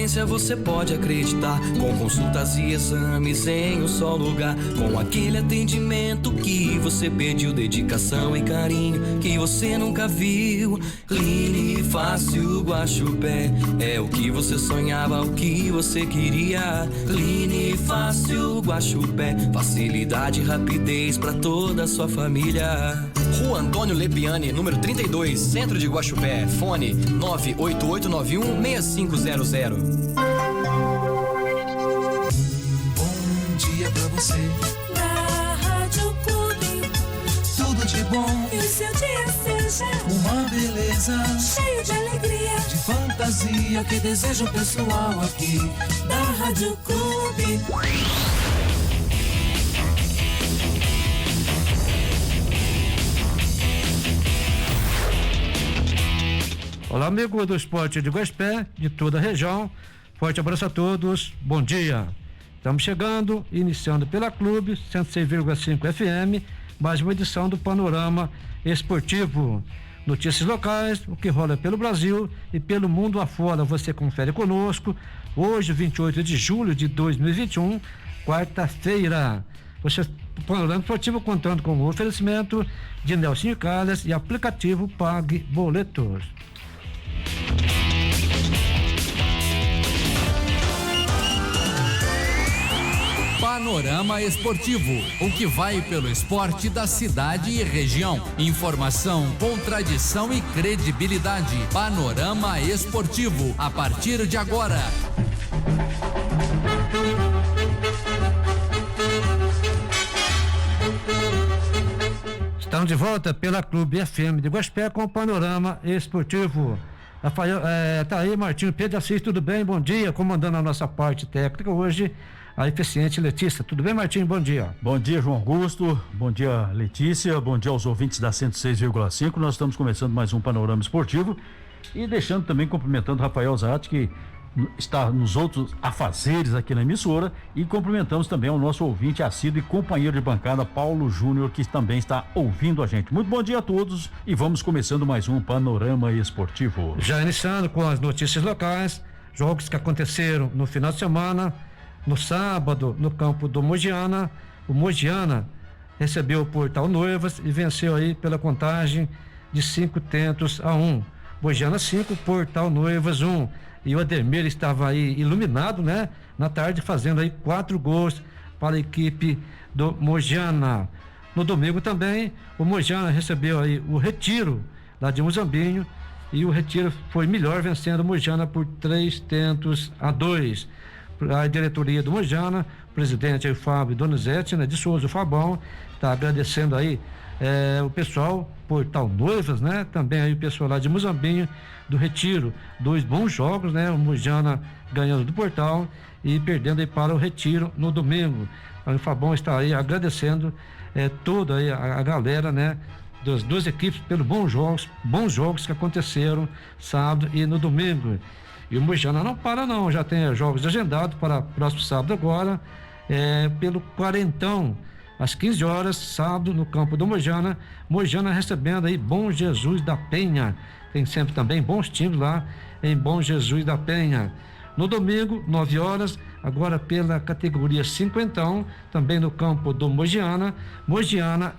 excelência você pode acreditar. Com consultas e exames em um só lugar. Com aquele atendimento que você pediu, dedicação e carinho que você nunca viu. Clínica Fácil Guaxupé, é o que você sonhava, o que você queria. Clínica Fácil Guaxupé, facilidade e rapidez pra toda a sua família. Rua Antônio Lepiani, número 32, Centro de Guaxupé. Fone 988916500. Bom dia pra você. Da Rádio Clube. Tudo de bom. E o seu dia seja uma beleza. Cheio de alegria. De fantasia que deseja o pessoal aqui da Rádio Clube. Olá, amigo do esporte de Guaxupé, de toda a região. Forte abraço a todos, bom dia. Estamos chegando, iniciando pela Clube 106,5 FM, mais uma edição do Panorama Esportivo. Notícias locais, o que rola pelo Brasil e pelo mundo afora, você confere conosco. Hoje, 28 de julho de 2021, quarta-feira. O Panorama Esportivo contando com o oferecimento de Nelson Calhas e aplicativo Pague Boletos. Panorama Esportivo, o que vai pelo esporte da cidade e região. Informação com tradição e credibilidade. Panorama Esportivo, a partir de agora. Estamos de volta pela Clube FM de Guaxupé com o Panorama Esportivo. Rafael, tá aí Martinho Pedro Assis, tudo bem? Bom dia, comandando a nossa parte técnica hoje, a eficiente Letícia. Tudo bem, Martinho? Bom dia. Bom dia, João Augusto. Bom dia, Letícia. Bom dia aos ouvintes da 106,5. Nós estamos começando mais um Panorama Esportivo e deixando também, cumprimentando Rafael Zatti, que está nos outros afazeres aqui na emissora, e cumprimentamos também ao nosso ouvinte assíduo e companheiro de bancada, Paulo Júnior, que também está ouvindo a gente. Muito bom dia a todos e vamos começando mais um Panorama Esportivo. Já iniciando com as notícias locais, jogos que aconteceram no final de semana. No sábado, no campo do Mogiana, o Mogiana recebeu o Portal Noivas e venceu aí pela contagem de 5-1. Mogiana 5, Portal Noivas 1. E o Ademir estava aí iluminado, né? Na tarde, fazendo aí 4 gols para a equipe do Mogiana. No domingo também, o Mogiana recebeu aí o Retiro, lá de Muzambinho, e o Retiro foi melhor, vencendo o Mogiana por 3-2. A diretoria do Mogiana, presidente aí, Fábio Donizete, né, de Souza, o Fabão, está agradecendo aí o pessoal, Portal Noivas, né? Também aí o pessoal lá de Muzambinho, do Retiro, 2 bons jogos, né? O Mogiana ganhando do Portal e perdendo aí para o Retiro no domingo. Então, o Fabão está aí agradecendo toda aí a galera, né? Das duas equipes pelos bons jogos que aconteceram sábado e no domingo. E o Mogiana não para não, já tem jogos agendados para próximo sábado agora, pelo Quarentão, às 15 horas, sábado, no campo do Mogiana. Mogiana recebendo aí Bom Jesus da Penha. Tem sempre também bons times lá em Bom Jesus da Penha. No domingo, 9 horas, agora pela categoria 50, também no campo do Mogiana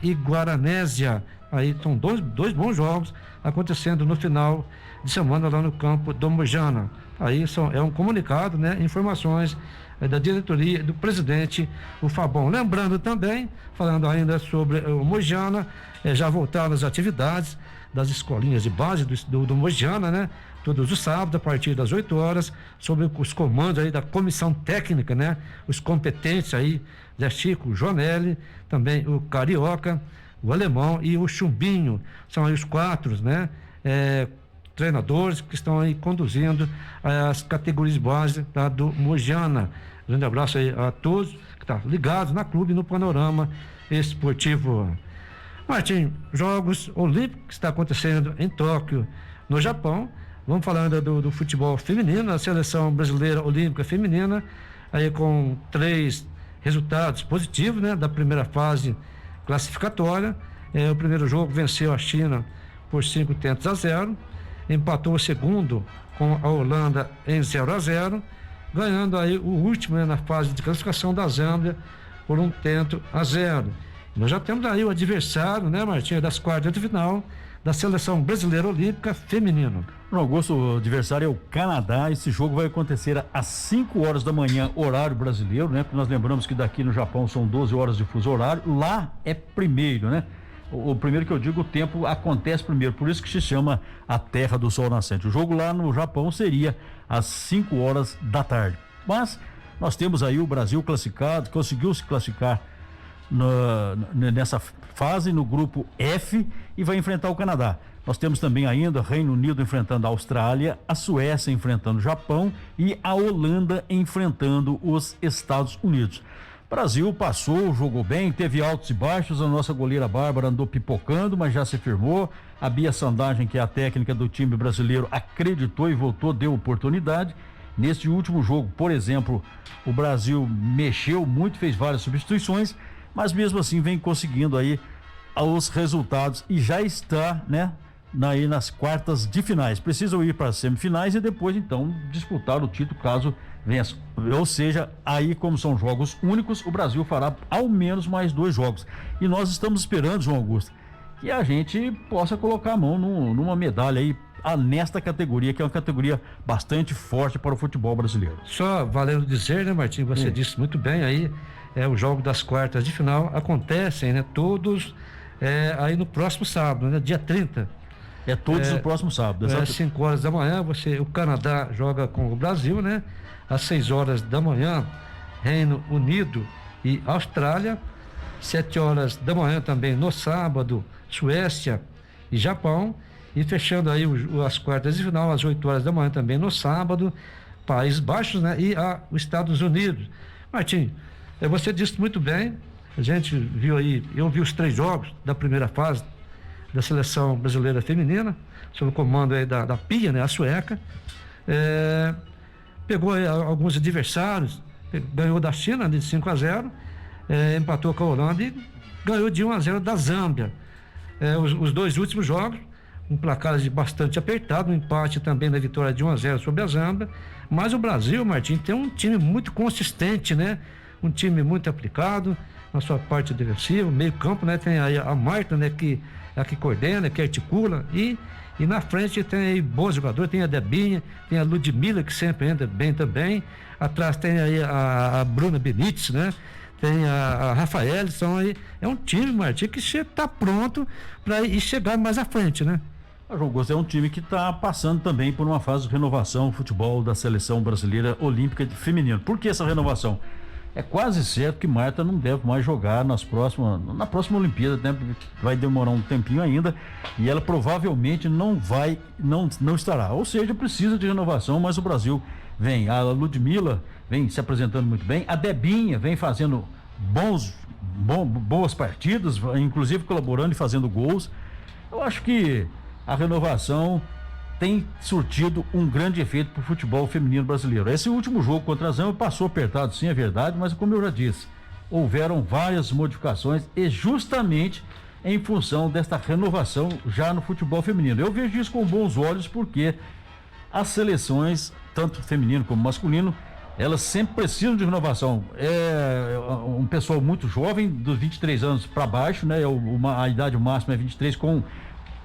e Guaranésia. Aí são dois bons jogos acontecendo no final de semana lá no campo do Mogiana. Aí é um comunicado, né? Informações da diretoria, do presidente, o Fabão. Lembrando também, falando ainda sobre o Mogiana, já voltaram as atividades das escolinhas de base do Mogiana, né? Todos os sábados, a partir das 8 horas, sob os comandos aí da comissão técnica, né? Os competentes aí, Zé Chico, o Jonelli, também o Carioca, o Alemão e o Chumbinho. São aí os 4, né? Treinadores que estão aí conduzindo as categorias de base do Mogiana. Grande abraço aí a todos que estão ligados na clube, no Panorama Esportivo. Martim, Jogos Olímpicos que está acontecendo em Tóquio, no Japão. Vamos falar ainda do futebol feminino, a seleção brasileira olímpica feminina, aí com 3 resultados positivos, né? Da primeira fase classificatória. O primeiro jogo venceu a China por 5-0. empatou o segundo com a Holanda em 0-0, ganhando aí o último, né, na fase de classificação da Zâmbia por 1-0. Nós já temos aí o adversário, né, Martinho, das quartas de final da Seleção Brasileira Olímpica Feminino. No Augusto, o adversário é o Canadá. Esse jogo vai acontecer às 5 horas da manhã, horário brasileiro, né? Porque nós lembramos que daqui no Japão são 12 horas de fuso horário. Lá é primeiro, né? O primeiro que eu digo, o tempo acontece primeiro, por isso que se chama a Terra do Sol Nascente. O jogo lá no Japão seria às 5 horas da tarde. Mas nós temos aí o Brasil classificado, conseguiu se classificar nessa fase no grupo F e vai enfrentar o Canadá. Nós temos também ainda Reino Unido enfrentando a Austrália, a Suécia enfrentando o Japão e a Holanda enfrentando os Estados Unidos. Brasil passou, jogou bem, teve altos e baixos, a nossa goleira Bárbara andou pipocando, mas já se firmou. A Bia Sandagem, que é a técnica do time brasileiro, acreditou e voltou, deu oportunidade. Neste último jogo, por exemplo, o Brasil mexeu muito, fez várias substituições, mas mesmo assim vem conseguindo aí os resultados e já está, né, aí nas quartas de finais. Precisam ir para as semifinais e depois então disputar o título caso vença. Ou seja, aí como são jogos únicos, o Brasil fará ao menos mais 2 jogos. E nós estamos esperando, João Augusto, que a gente possa colocar a mão numa medalha aí nesta categoria, que é uma categoria bastante forte para o futebol brasileiro. Só valendo dizer, né, Martinho, você disse muito bem aí, o jogo das quartas de final acontecem, né, todos aí no próximo sábado, né, dia 30. Todos no próximo sábado. Às 5 horas da manhã, o Canadá joga com o Brasil, né? Às 6 horas da manhã, Reino Unido e Austrália. 7 horas da manhã também no sábado, Suécia e Japão. E fechando aí as quartas de final, às 8 horas da manhã também no sábado, Países Baixos, né? E os Estados Unidos. Martim, você disse muito bem, a gente viu aí, eu vi os 3 jogos da primeira fase da Seleção Brasileira Feminina, sob o comando aí da Pia, né? A sueca. Pegou aí alguns adversários, ganhou da China de 5-0, empatou com a Holanda e ganhou de 1-0 da Zâmbia. Os 2 últimos jogos, um placar bastante apertado, um empate também na vitória de 1-0 sobre a Zâmbia, mas o Brasil, Martim, tem um time muito consistente, né? Um time muito aplicado na sua parte defensiva, meio campo, né? Tem aí a Marta, né? Que coordena, que articula, e na frente tem aí bons jogadores, tem a Debinha, tem a Ludmila, que sempre anda bem também, atrás tem aí a Bruna Benítez, né? Tem a Rafael, são aí, é um time, Martim, que está pronto para ir chegar mais à frente, né? O João Augusto é um time que está passando também por uma fase de renovação, futebol da Seleção Brasileira Olímpica de Feminino. Por que essa renovação? É quase certo que Marta não deve mais jogar na próxima Olimpíada, né? Vai demorar um tempinho ainda e ela provavelmente não estará. Ou seja, precisa de renovação, mas o Brasil a Ludmila vem se apresentando muito bem, a Debinha vem fazendo boas partidas, inclusive colaborando e fazendo gols. Eu acho que a renovação tem surtido um grande efeito para o futebol feminino brasileiro. Esse último jogo contra a Zâmbia passou apertado, sim, é verdade, mas como eu já disse, houveram várias modificações e justamente em função desta renovação já no futebol feminino. Eu vejo isso com bons olhos porque as seleções, tanto feminino como masculino, elas sempre precisam de renovação. É um pessoal muito jovem, dos 23 anos para baixo, né? A idade máxima é 23, com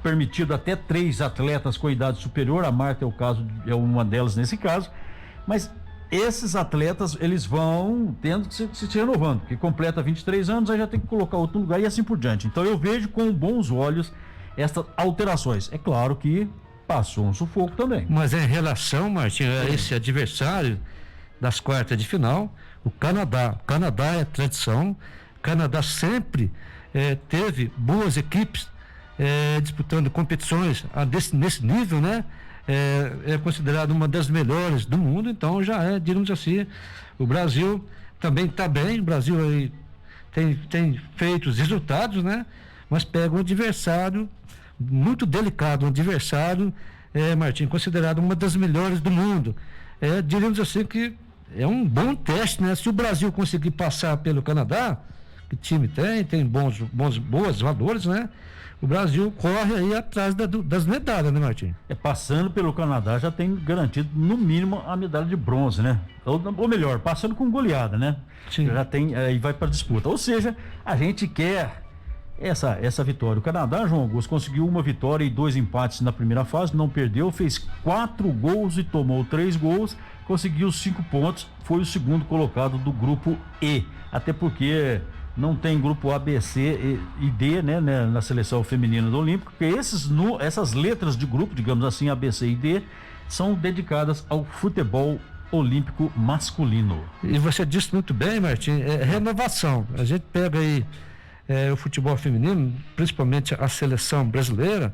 permitido até 3 atletas com idade superior. A Marta é uma delas nesse caso, mas esses atletas eles vão tendo que se renovando, que completa 23 anos, aí já tem que colocar outro lugar e assim por diante. Então eu vejo com bons olhos estas alterações. É claro que passou um sufoco também. Mas em relação, Martim, a esse adversário das quartas de final, o Canadá é tradição. O Canadá sempre teve boas equipes disputando competições nesse nível, né? É considerado uma das melhores do mundo, então já digamos assim, o Brasil também está bem. O Brasil aí tem feito os resultados, né? Mas pega um adversário muito delicado, um adversário, Martim, considerado uma das melhores do mundo. Diríamos assim que é um bom teste, né? Se o Brasil conseguir passar pelo Canadá, que o time tem boas valores, né? O Brasil corre aí atrás das medalhas, né, Martim? Passando pelo Canadá já tem garantido no mínimo a medalha de bronze, né? Ou melhor, passando com goleada, né? Sim. Já tem, aí vai para disputa. Ou seja, a gente quer essa vitória. O Canadá, João Augusto, conseguiu uma vitória e 2 empates na primeira fase, não perdeu, fez 4 gols e tomou 3 gols, conseguiu 5 pontos, foi o segundo colocado do grupo E. Até porque não tem grupo A, B, C e D, né, na seleção feminina do Olímpico, porque essas letras de grupo, digamos assim, A, B, C e D, são dedicadas ao futebol olímpico masculino. E você disse muito bem, Martim, renovação. A gente pega aí o futebol feminino, principalmente a seleção brasileira,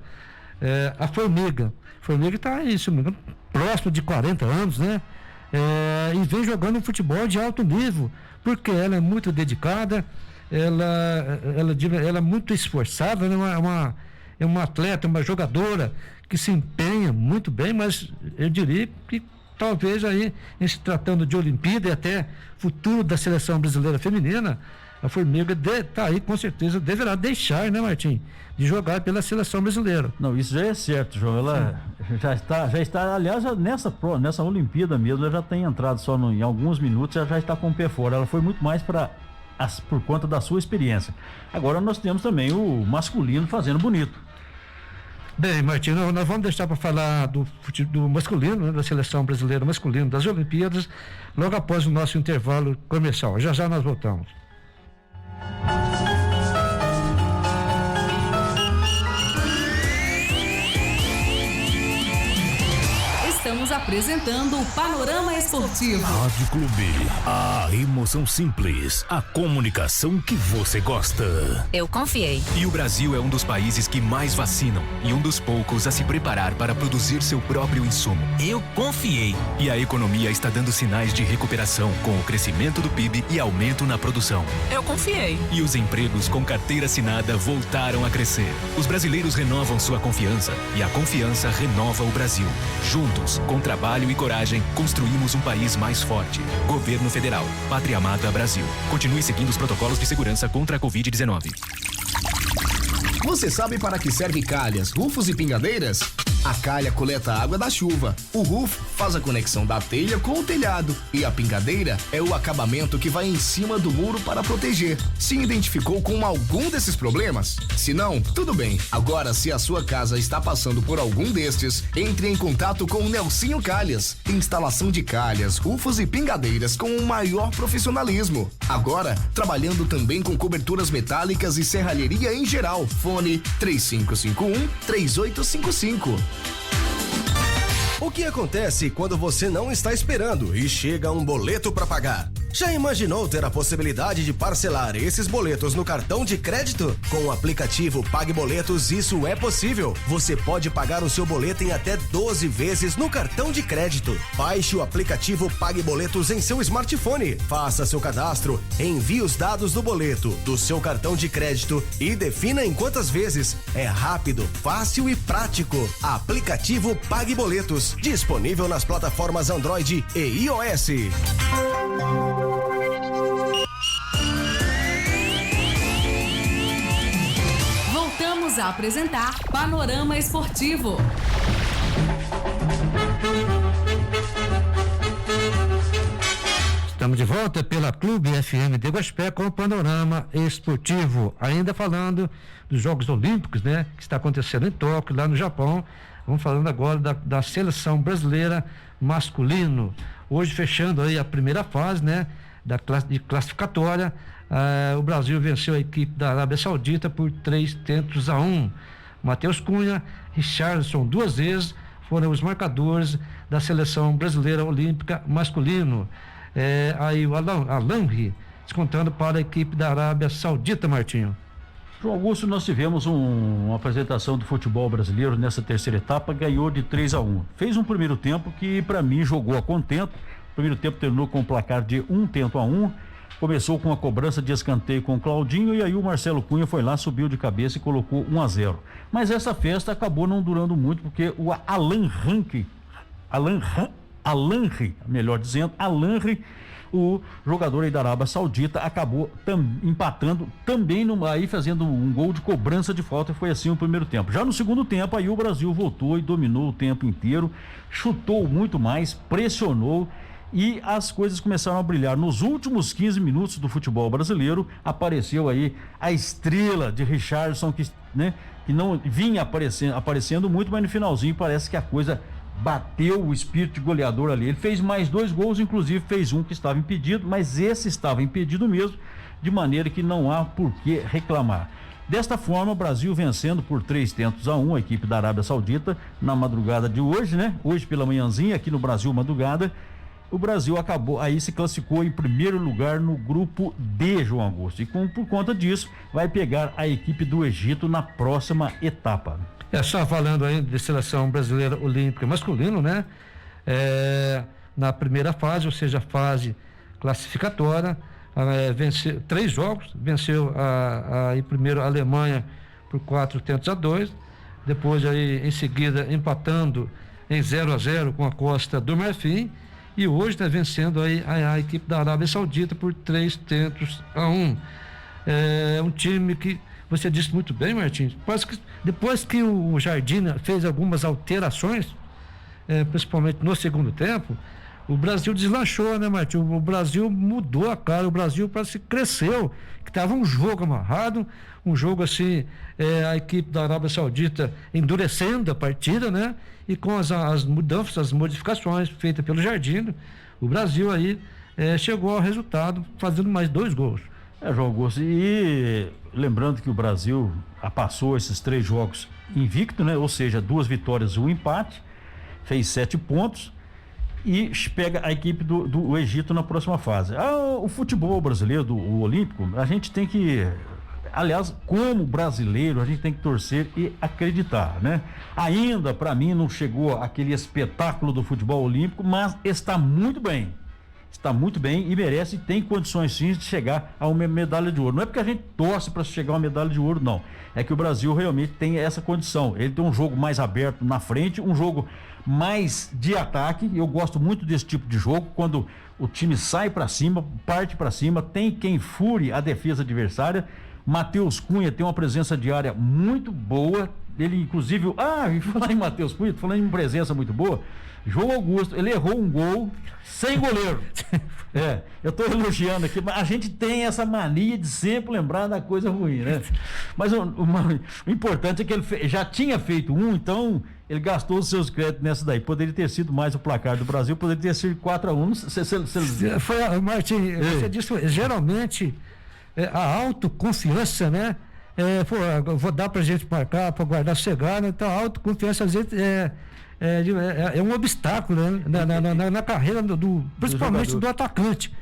a Formiga está aí, próximo de 40 anos, né? E vem jogando futebol de alto nível, porque ela é muito dedicada, ela é muito esforçada, né? É uma atleta, uma jogadora que se empenha muito bem, mas eu diria que talvez aí, em se tratando de Olimpíada e até futuro da seleção brasileira feminina, a Formiga tá aí, com certeza deverá deixar, né, Martim, de jogar pela seleção brasileira. Não, isso já é certo, João. Ela já está, aliás, nessa Olimpíada mesmo, ela já tem entrado só em alguns minutos, ela já está com o pé fora. Ela foi muito mais por conta da sua experiência. Agora nós temos também o masculino fazendo bonito. Bem, Martim, nós vamos deixar para falar do masculino, né, da seleção brasileira masculina das Olimpíadas, logo após o nosso intervalo comercial. Já nós voltamos. Estamos apresentando o Panorama Esportivo. Rádio Clube, a emoção simples, a comunicação que você gosta. Eu confiei. E o Brasil é um dos países que mais vacinam e um dos poucos a se preparar para produzir seu próprio insumo. Eu confiei. E a economia está dando sinais de recuperação com o crescimento do PIB e aumento na produção. Eu confiei. E os empregos com carteira assinada voltaram a crescer. Os brasileiros renovam sua confiança e a confiança renova o Brasil. Juntos, com trabalho e coragem, construímos um país mais forte. Governo Federal. Pátria Amada Brasil. Continue seguindo os protocolos de segurança contra a Covid-19. Você sabe para que serve calhas, rufos e pingadeiras? A calha coleta a água da chuva, o rufo faz a conexão da telha com o telhado e a pingadeira é o acabamento que vai em cima do muro para proteger. Se identificou com algum desses problemas? Se não, tudo bem. Agora, se a sua casa está passando por algum destes, entre em contato com o Nelsinho Calhas. Instalação de calhas, rufos e pingadeiras com o maior profissionalismo. Agora, trabalhando também com coberturas metálicas e serralheria em geral. Fone 3551-3855. O que acontece quando você não está esperando e chega um boleto para pagar? Já imaginou ter a possibilidade de parcelar esses boletos no cartão de crédito? Com o aplicativo Pague Boletos, isso é possível. Você pode pagar o seu boleto em até 12 vezes no cartão de crédito. Baixe o aplicativo Pague Boletos em seu smartphone. Faça seu cadastro, envie os dados do boleto, do seu cartão de crédito e defina em quantas vezes. É rápido, fácil e prático. Aplicativo Pague Boletos, disponível nas plataformas Android e iOS. Voltamos a apresentar Panorama Esportivo. Estamos de volta pela Clube FM de Guaxupé com o Panorama Esportivo. Ainda falando dos Jogos Olímpicos, né? Que está acontecendo em Tóquio, lá no Japão. Vamos falando agora da seleção brasileira masculino. Hoje fechando aí a primeira fase, né? De classificatória, o Brasil venceu a equipe da Arábia Saudita por 3-1. Matheus Cunha, Richarlison 2 vezes foram os marcadores da seleção brasileira olímpica masculino. Aí o Alanri descontando para a equipe da Arábia Saudita, Martinho. João Augusto, nós tivemos uma apresentação do futebol brasileiro nessa terceira etapa, ganhou de 3-1. Fez um primeiro tempo que para mim jogou a contento. O primeiro tempo terminou com um placar de 1-1. Começou com a cobrança de escanteio com o Claudinho e aí o Marcelo Cunha foi lá, subiu de cabeça e colocou 1-0. Mas essa festa acabou não durando muito porque o Alan Al-Ahly, melhor dizendo, Al-Ahly, o jogador aí da Arábia Saudita acabou empatando também aí fazendo um gol de cobrança de falta, e foi assim o primeiro tempo. Já no segundo tempo aí o Brasil voltou e dominou o tempo inteiro, chutou muito mais, pressionou e as coisas começaram a brilhar. Nos últimos 15 minutos do futebol brasileiro apareceu aí a estrela de Richarlison, que não vinha aparecendo muito, mas no finalzinho parece que a coisa bateu o espírito de goleador ali. Ele fez mais 2 gols, inclusive fez um que estava impedido, mas esse estava impedido mesmo, de maneira que não há por que reclamar. Desta forma, o Brasil vencendo por 3-1 a equipe da Arábia Saudita na madrugada de hoje, hoje pela manhãzinha, aqui no Brasil Madrugada. O Brasil se classificou em primeiro lugar no grupo D, João Augusto, e por conta disso vai pegar a equipe do Egito na próxima etapa. Só falando ainda de seleção brasileira olímpica masculino, na primeira fase, ou seja, a fase classificatória, venceu 3 jogos, venceu em primeiro a Alemanha por 4-2, depois aí em seguida empatando em 0-0 com a Costa do Marfim, e hoje está vencendo aí a equipe da Arábia Saudita por 3-1. É um time que você disse muito bem, Martins, depois que o Jardim fez algumas alterações, principalmente no segundo tempo, o Brasil deslanchou, né, Martins? O Brasil mudou a cara, o Brasil parece que cresceu, que estava um jogo amarrado, um jogo assim, a equipe da Arábia Saudita endurecendo a partida, né? E com as mudanças, as modificações feitas pelo Jardim, o Brasil aí chegou ao resultado fazendo mais 2 gols. João Augusto, e lembrando que o Brasil passou esses 3 jogos invicto, né? Ou seja, 2 vitórias e 1 empate, fez 7 pontos e pega a equipe do Egito na próxima fase. O futebol brasileiro, o olímpico, a gente tem que, aliás, como brasileiro, a gente tem que torcer e acreditar, né? Ainda, para mim, não chegou aquele espetáculo do futebol olímpico, mas está muito bem. Está muito bem e merece e tem condições sim de chegar a uma medalha de ouro. Não é porque a gente torce para chegar a uma medalha de ouro, não. É que o Brasil realmente tem essa condição. Ele tem um jogo mais aberto na frente, um jogo mais de ataque. Eu gosto muito desse tipo de jogo, quando o time sai para cima, parte para cima, tem quem fure a defesa adversária. Matheus Cunha tem uma presença de área muito boa. Ele, inclusive, e falar em Matheus Cunha, falando em presença muito boa, João Augusto, ele errou um gol sem goleiro. Eu estou elogiando aqui, mas a gente tem essa mania de sempre lembrar da coisa ruim, né? Mas o importante é que ele já tinha feito um, então ele gastou os seus créditos nessa daí. Poderia ter sido mais o placar do Brasil, poderia ter sido 4-1. Foi, Martim, você disse, geralmente a autoconfiança, né? Vou dar pra gente marcar, para guardar sossegado, né? Então a autoconfiança às vezes é um obstáculo, né? na carreira principalmente do atacante,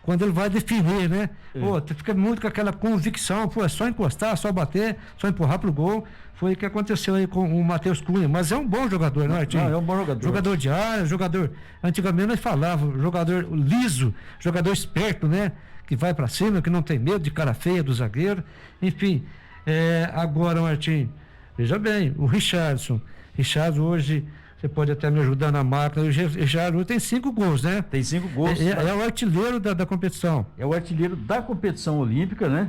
quando ele vai definir, né? Você fica muito com aquela convicção, é só encostar, só bater, só empurrar pro gol. Foi o que aconteceu aí com o Matheus Cunha, mas é um bom jogador, né, Artinho? É um bom jogador. Jogador de área, antigamente nós falávamos, jogador liso, jogador esperto, né? Que vai para cima, que não tem medo de cara feia do zagueiro, enfim. Agora, Martim, veja bem, o Richarlison hoje, você pode até me ajudar na marca, o Richarlison tem 5 gols, né? Tem 5 gols. É o artilheiro da competição. É o artilheiro da competição olímpica, né?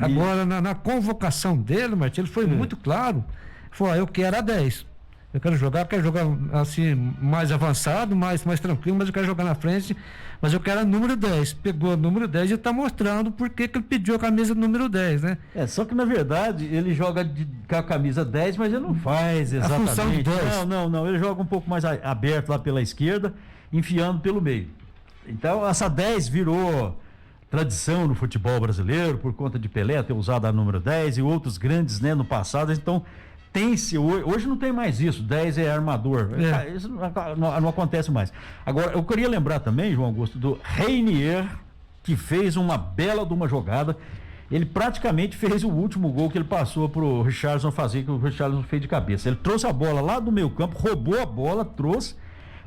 Agora, na convocação dele, Martim, ele foi muito claro, eu quero a 10. Eu quero jogar assim, mais avançado, mais tranquilo, mas eu quero jogar na frente, mas eu quero a número 10. Pegou o número 10 e está mostrando por que ele pediu a camisa número 10, né? Só que na verdade ele joga com a camisa 10, mas ele não faz exatamente. A função de 10. Não, ele joga um pouco mais aberto lá pela esquerda, enfiando pelo meio. Então essa 10 virou tradição no futebol brasileiro, por conta de Pelé ter usado a número 10 e outros grandes, né, no passado, então hoje não tem mais isso, 10 é armador, isso não acontece mais. Agora, eu queria lembrar também, João Augusto, do Reinier, que fez uma bela de uma jogada. Ele praticamente fez o último gol que ele passou pro Richarlison fazer, que o Richarlison fez de cabeça. Ele trouxe a bola lá do meio campo, roubou a bola,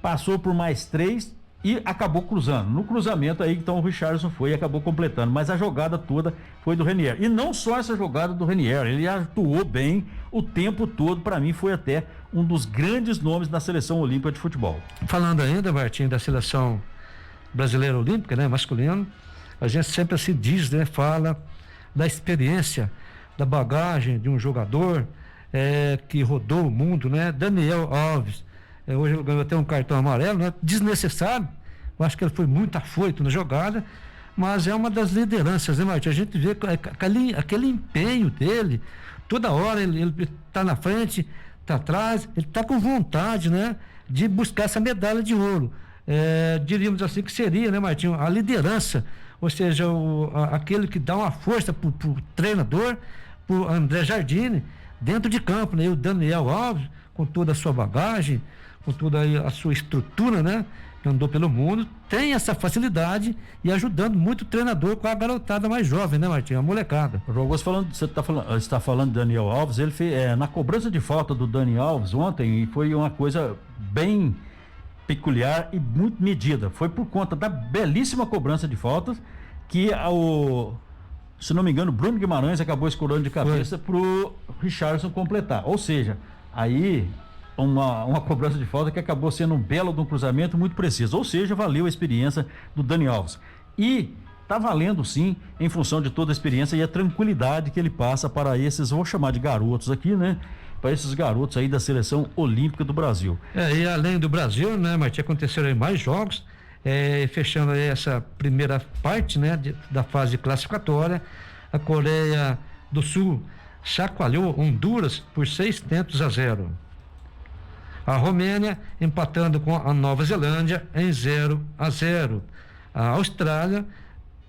passou por mais 3 e acabou cruzando. No cruzamento aí, então, o Richarlison foi e acabou completando. Mas a jogada toda foi do Reinier. E não só essa jogada do Reinier, ele atuou bem o tempo todo, para mim, foi até um dos grandes nomes da seleção olímpica de futebol. Falando ainda, Martim, da seleção brasileira olímpica, né, masculino, a gente sempre se diz, né, fala da experiência, da bagagem de um jogador que rodou o mundo, né? Daniel Alves, hoje ele ganhou até um cartão amarelo, né? Desnecessário, eu acho que ele foi muito afoito na jogada, mas é uma das lideranças, né, Martim? A gente vê aquele empenho dele, toda hora ele tá na frente, tá atrás, ele tá com vontade, né, de buscar essa medalha de ouro. Diríamos assim que seria, né, Martinho, a liderança, ou seja, aquele que dá uma força pro treinador, pro André Jardine, dentro de campo, né? E o Daniel Alves, com toda a sua bagagem, com toda a sua estrutura, né, que andou pelo mundo, tem essa facilidade e ajudando muito o treinador com a garotada mais jovem, né, Martinho? A molecada. Você está falando de Daniel Alves, ele fez, na cobrança de falta do Daniel Alves ontem, e foi uma coisa bem peculiar e muito medida. Foi por conta da belíssima cobrança de faltas que se não me engano, Bruno Guimarães acabou escorando de cabeça pro Richarlison completar. Ou seja, aí uma cobrança de falta que acabou sendo um belo de um cruzamento muito preciso. Ou seja, valeu a experiência do Dani Alves. E tá valendo sim, em função de toda a experiência e a tranquilidade que ele passa para esses, vou chamar de garotos aqui, né? Para esses garotos aí da seleção olímpica do Brasil. E além do Brasil, né, Martim, aconteceram aí mais jogos, fechando aí essa primeira parte, né, da fase classificatória. A Coreia do Sul chacoalhou Honduras por 6-0. A Romênia empatando com a Nova Zelândia em 0-0. A Austrália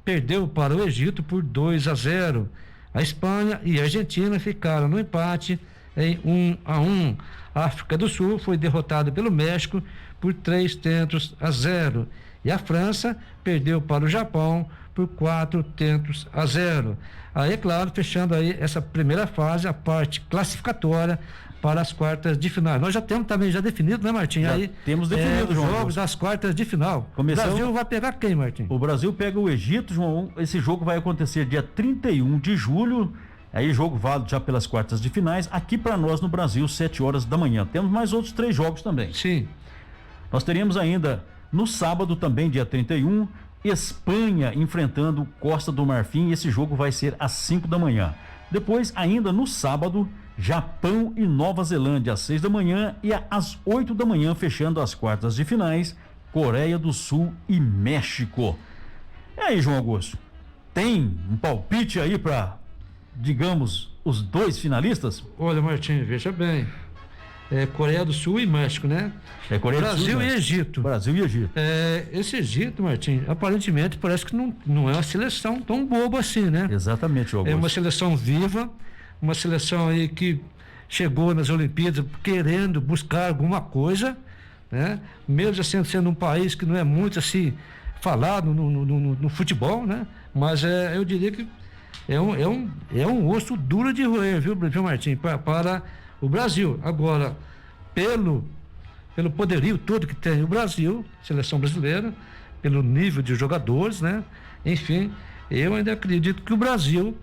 perdeu para o Egito por 2-0. A Espanha e a Argentina ficaram no empate em 1-1. A África do Sul foi derrotada pelo México por 3-0. E a França perdeu para o Japão por 4-0. Aí, claro, fechando aí essa primeira fase, a parte classificatória para as quartas de final. Nós já temos também já definido, né, Martim? Já aí temos definido, os João jogos Augusto. das quartas de final. O Brasil vai pegar quem, Martim? O Brasil pega o Egito, João. Esse jogo vai acontecer dia 31 de julho. Aí jogo válido já pelas quartas de finais. Aqui para nós no Brasil, 7 horas da manhã. Temos mais outros 3 jogos também. Sim. Nós teríamos ainda no sábado também, dia 31, Espanha enfrentando Costa do Marfim. Esse jogo vai ser às 5 da manhã. Depois, ainda no sábado, Japão e Nova Zelândia às 6 da manhã e às 8 da manhã, fechando as quartas de finais, Coreia do Sul e México. E aí, João Augusto, tem um palpite aí para, digamos, os 2 finalistas? Olha, Martim, veja bem. Coreia do Sul e México, né? Coreia Brasil do Sul, e Egito. Brasil e Egito. Esse Egito, Martim, aparentemente parece que não é uma seleção tão boba assim, né? Exatamente, João Augusto. É uma seleção viva, uma seleção aí que chegou nas Olimpíadas querendo buscar alguma coisa, né? Mesmo assim, sendo um país que não é muito assim falado no futebol, né? Mas eu diria que é um osso duro de roer, viu, Martim, para o Brasil. Agora, pelo poderio todo que tem o Brasil, seleção brasileira, pelo nível de jogadores, né? Enfim, eu ainda acredito que o Brasil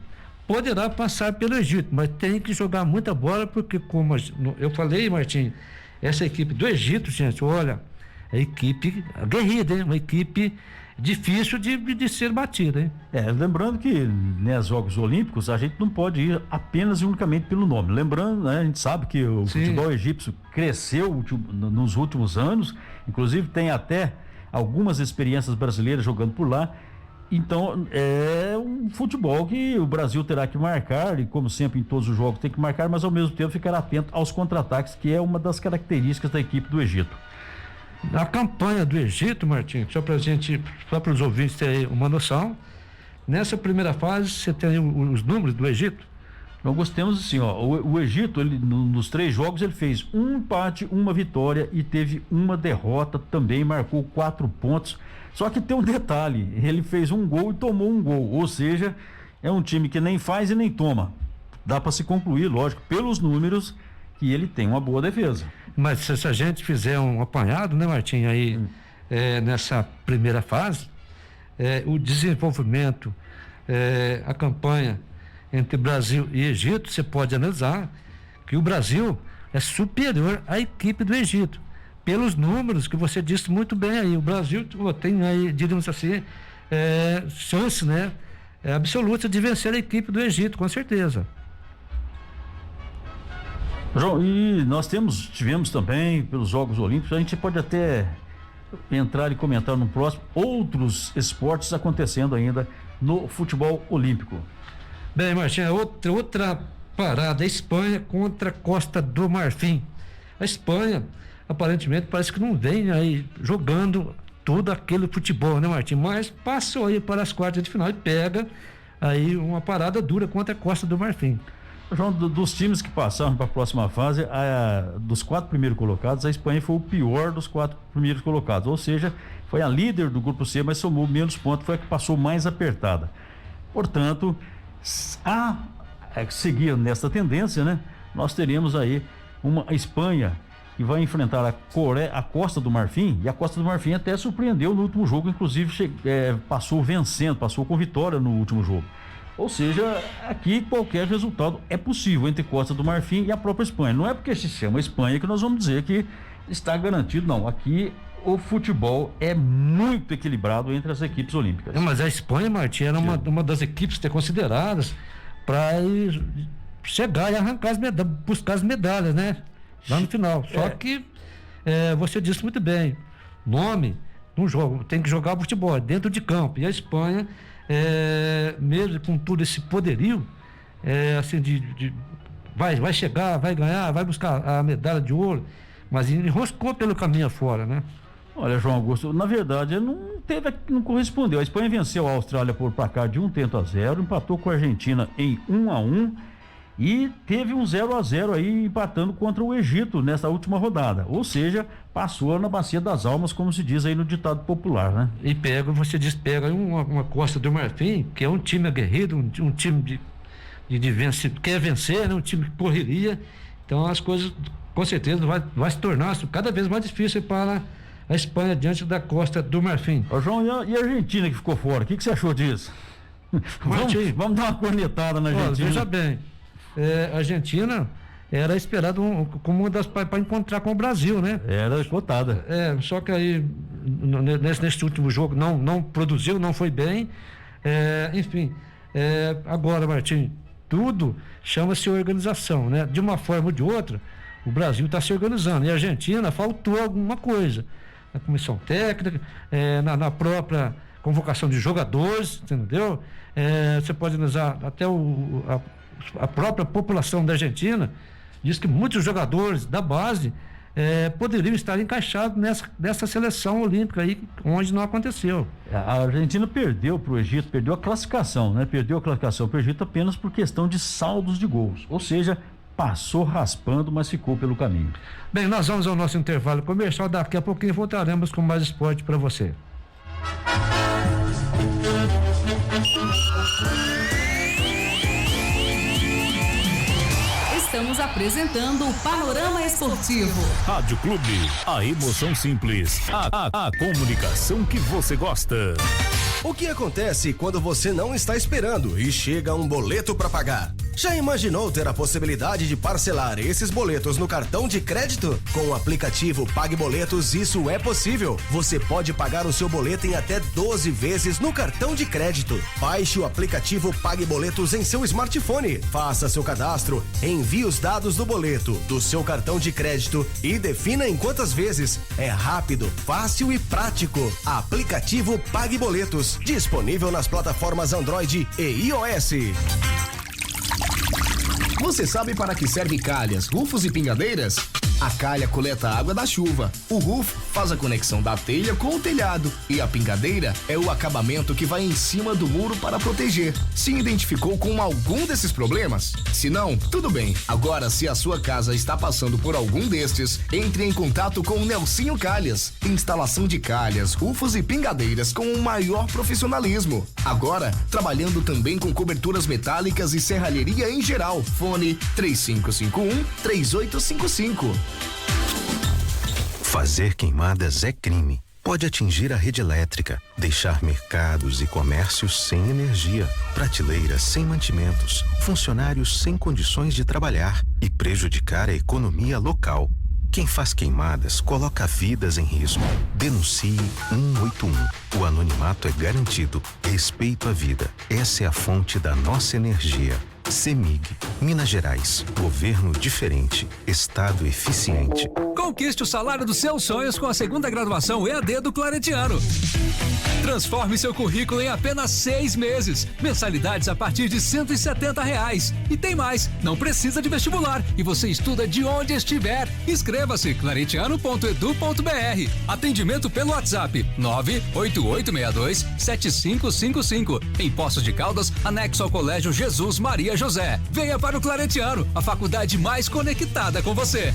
poderá passar pelo Egito, mas tem que jogar muita bola, porque como eu falei, Martim, essa equipe do Egito, gente, olha, é equipe aguerrida, hein? Uma equipe difícil de ser batida, hein? Lembrando que nos Jogos Olímpicos a gente não pode ir apenas e unicamente pelo nome. Lembrando, né, a gente sabe que o futebol egípcio cresceu nos últimos anos, inclusive tem até algumas experiências brasileiras jogando por lá. Então é um futebol que o Brasil terá que marcar, e como sempre em todos os jogos tem que marcar, mas ao mesmo tempo ficar atento aos contra-ataques, que é uma das características da equipe do Egito. A campanha do Egito, Martim, só para os ouvintes terem uma noção, nessa primeira fase você tem os números do Egito? Nós gostamos assim, o Egito, ele, nos 3 jogos ele fez um empate, uma vitória e teve uma derrota também, marcou 4 pontos, só que tem um detalhe, ele fez um gol e tomou um gol, ou seja, é um time que nem faz e nem toma. Dá para se concluir, lógico, pelos números, que ele tem uma boa defesa. Mas se a gente fizer um apanhado, né, Martim, aí nessa primeira fase, o desenvolvimento, a campanha entre Brasil e Egito, você pode analisar que o Brasil é superior à equipe do Egito. Pelos números que você disse muito bem aí, o Brasil tem aí, diríamos assim, chance, né? Absoluta de vencer a equipe do Egito, com certeza. João, e nós tivemos também, pelos Jogos Olímpicos, a gente pode até entrar e comentar no próximo, outros esportes acontecendo ainda no futebol olímpico. Bem, Martinha, outra parada, a Espanha contra a Costa do Marfim. A Espanha, aparentemente, parece que não vem aí jogando todo aquele futebol, né, Martinho? Mas passou aí para as quartas de final e pega aí uma parada dura contra a Costa do Marfim. João, dos times que passaram para a próxima fase, dos 4 primeiros colocados, a Espanha foi o pior dos 4 primeiros colocados, ou seja, foi a líder do grupo C, mas somou menos pontos, foi a que passou mais apertada. Portanto, seguir nessa tendência, né? Nós teremos aí uma Espanha que vai enfrentar a Costa do Marfim, e a Costa do Marfim até surpreendeu no último jogo, inclusive passou com vitória no último jogo. Ou seja, aqui qualquer resultado é possível entre Costa do Marfim e a própria Espanha. Não é porque se chama Espanha que nós vamos dizer que está garantido, não. Aqui o futebol é muito equilibrado entre as equipes olímpicas. Mas a Espanha, Martim, era uma das equipes ter consideradas para chegar e arrancar buscar as medalhas, né? Lá no final. Só que você disse muito bem, nome no jogo, tem que jogar futebol dentro de campo. E a Espanha, mesmo com todo esse poderio, assim, vai chegar, vai ganhar, vai buscar a medalha de ouro, mas enroscou pelo caminho afora, né? Olha, João Augusto, na verdade não correspondeu. A Espanha venceu a Austrália por placar de 1-0, empatou com a Argentina em 1-1 e teve um 0-0 aí empatando contra o Egito nessa última rodada. Ou seja, passou na bacia das almas, como se diz aí no ditado popular, né? E pega uma Costa do Marfim, que é um time aguerrido, um time de vencer, quer vencer, né? Um time que correria. Então as coisas com certeza vai se tornar cada vez mais difícil para a Espanha diante da Costa do Marfim. Ô João, e a Argentina que ficou fora, o que você achou disso? Vamos dar uma cornetada na Argentina. Veja bem, a Argentina era esperada como uma das para encontrar com o Brasil, né? Era cotada. Só que aí nesse último jogo não produziu, não foi bem. Enfim, agora, Martim, tudo chama-se organização, né? De uma forma ou de outra, o Brasil está se organizando. E a Argentina faltou alguma coisa. Na comissão técnica, na própria convocação de jogadores, entendeu? Você pode analisar até a própria população da Argentina diz que muitos jogadores da base poderiam estar encaixados nessa seleção olímpica aí, onde não aconteceu. A Argentina perdeu para o Egito, perdeu a classificação, né? Perdeu a classificação para o Egito apenas por questão de saldos de gols, ou seja, passou raspando, mas ficou pelo caminho. Bem, nós vamos ao nosso intervalo comercial, daqui a pouquinho voltaremos com mais esporte para você. Estamos apresentando o Panorama Esportivo. Rádio Clube, a emoção simples, a comunicação que você gosta. O que acontece quando você não está esperando e chega um boleto para pagar? Já imaginou ter a possibilidade de parcelar esses boletos no cartão de crédito? Com o aplicativo Pague Boletos, isso é possível. Você pode pagar o seu boleto em até 12 vezes no cartão de crédito. Baixe o aplicativo Pague Boletos em seu smartphone. Faça seu cadastro, envie os dados do boleto, do seu cartão de crédito e defina em quantas vezes. É rápido, fácil e prático. Aplicativo Pague Boletos, disponível nas plataformas Android e iOS. Você sabe para que serve calhas, rufos e pingadeiras? A calha coleta a água da chuva, o roof faz a conexão da telha com o telhado e a pingadeira é o acabamento que vai em cima do muro para proteger. Se identificou com algum desses problemas? Se não, tudo bem. Agora, se a sua casa está passando por algum destes, entre em contato com o Nelsinho Calhas. Instalação de calhas, rufos e pingadeiras com o maior profissionalismo. Agora, trabalhando também com coberturas metálicas e serralheria em geral. Fone 3551-3855. Fazer queimadas é crime. pode atingir a rede elétrica, deixar mercados e comércios sem energia, prateleiras sem mantimentos, funcionários sem condições de trabalhar e prejudicar a economia local. Quem faz queimadas coloca vidas em risco. Denuncie 181. O anonimato é garantido. Respeito à vida. Essa é a fonte da nossa energia. CEMIG, Minas Gerais. Governo diferente. Estado eficiente. Conquiste o salário dos seus sonhos com a segunda graduação EAD do Claretiano. Transforme seu currículo em apenas 6 meses. Mensalidades a partir de R$170. E tem mais, não precisa de vestibular e você estuda de onde estiver. Inscreva-se, claretiano.edu.br. Atendimento pelo WhatsApp 98862-7555. Em Poços de Caldas, anexo ao Colégio Jesus Maria José. Venha para o Claretiano, a faculdade mais conectada com você.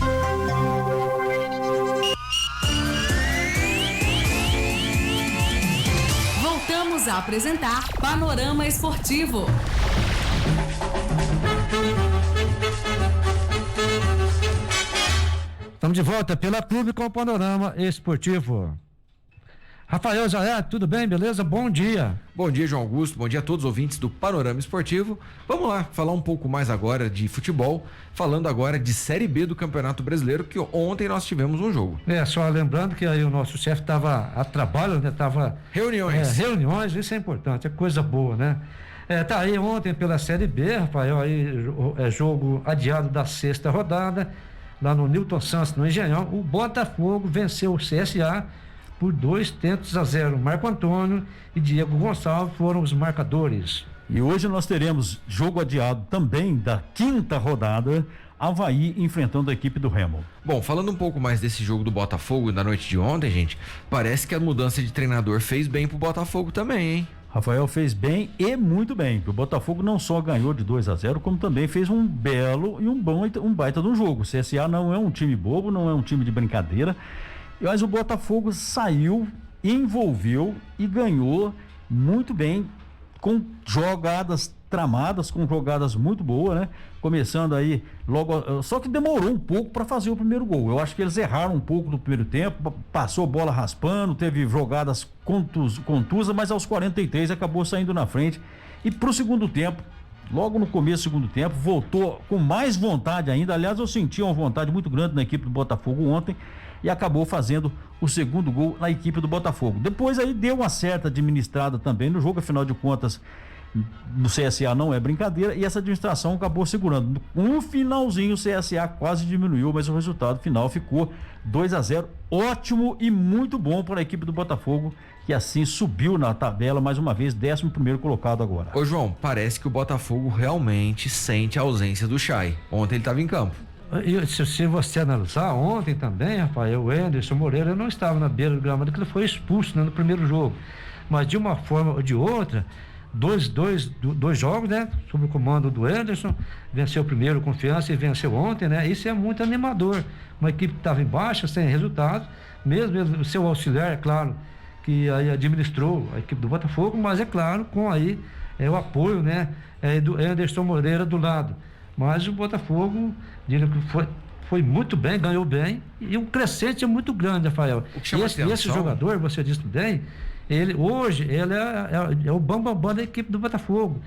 Voltamos a apresentar Panorama Esportivo. Estamos de volta pela Clube com o Panorama Esportivo. Rafael Zayat, tudo bem, beleza? Bom dia. Bom dia, João Augusto, bom dia a todos os ouvintes do Panorama Esportivo. Vamos lá, falar um pouco mais agora de futebol, falando agora de Série B do Campeonato Brasileiro, que ontem nós tivemos um jogo. Só lembrando que aí o nosso chefe estava a trabalho, né? Reuniões, isso é importante, é coisa boa, né? Tá aí ontem pela Série B, Rafael, aí jogo adiado da 6ª rodada, lá no Newton Santos, no Engenhão. O Botafogo venceu o CSA por 2-0. Marco Antônio e Diego Gonçalves foram os marcadores. E hoje nós teremos jogo adiado também da 5ª rodada, Avaí enfrentando a equipe do Remo. Bom, falando um pouco mais desse jogo do Botafogo na noite de ontem, gente, parece que a mudança de treinador fez bem pro Botafogo também, hein? Rafael fez bem e muito bem. O Botafogo não só ganhou de 2-0, como também fez um belo e um baita de um jogo. O CSA não é um time bobo, não é um time de brincadeira. Mas o Botafogo saiu, envolveu e ganhou muito bem, com jogadas tramadas, com jogadas muito boas, né? Começando aí logo, só que demorou um pouco para fazer o primeiro gol. Eu acho que eles erraram um pouco no primeiro tempo, passou bola raspando, teve jogadas contusas, mas aos 43 acabou saindo na frente. E pro segundo tempo, logo no começo do segundo tempo, voltou com mais vontade ainda. Aliás, eu senti uma vontade muito grande na equipe do Botafogo ontem e acabou fazendo o segundo gol na equipe do Botafogo. Depois aí deu uma certa administrada também no jogo, afinal de contas, no CSA não é brincadeira, e essa administração acabou segurando. No finalzinho o CSA quase diminuiu, mas o resultado final ficou 2-0, ótimo e muito bom para a equipe do Botafogo, que assim subiu na tabela mais uma vez, 11º colocado agora. Ô João, parece que o Botafogo realmente sente a ausência do Chay. Ontem ele estava em campo. E se você analisar, ontem também, Rafael, o Anderson Moreira não estava na beira do gramado, que ele foi expulso, né, no primeiro jogo. Mas de uma forma ou de outra, dois jogos, né, sob o comando do Anderson, venceu o primeiro Confiança e venceu ontem, né? Isso é muito animador. Uma equipe que estava em baixa, sem resultados, mesmo o seu auxiliar, é claro, que aí administrou a equipe do Botafogo, mas é claro, com aí o apoio, né, do Anderson Moreira do lado. Mas o Botafogo, diria que foi muito bem, ganhou bem, e o crescente é muito grande, Rafael. Esse jogador, você disse bem, ele é o bambambam da equipe do Botafogo.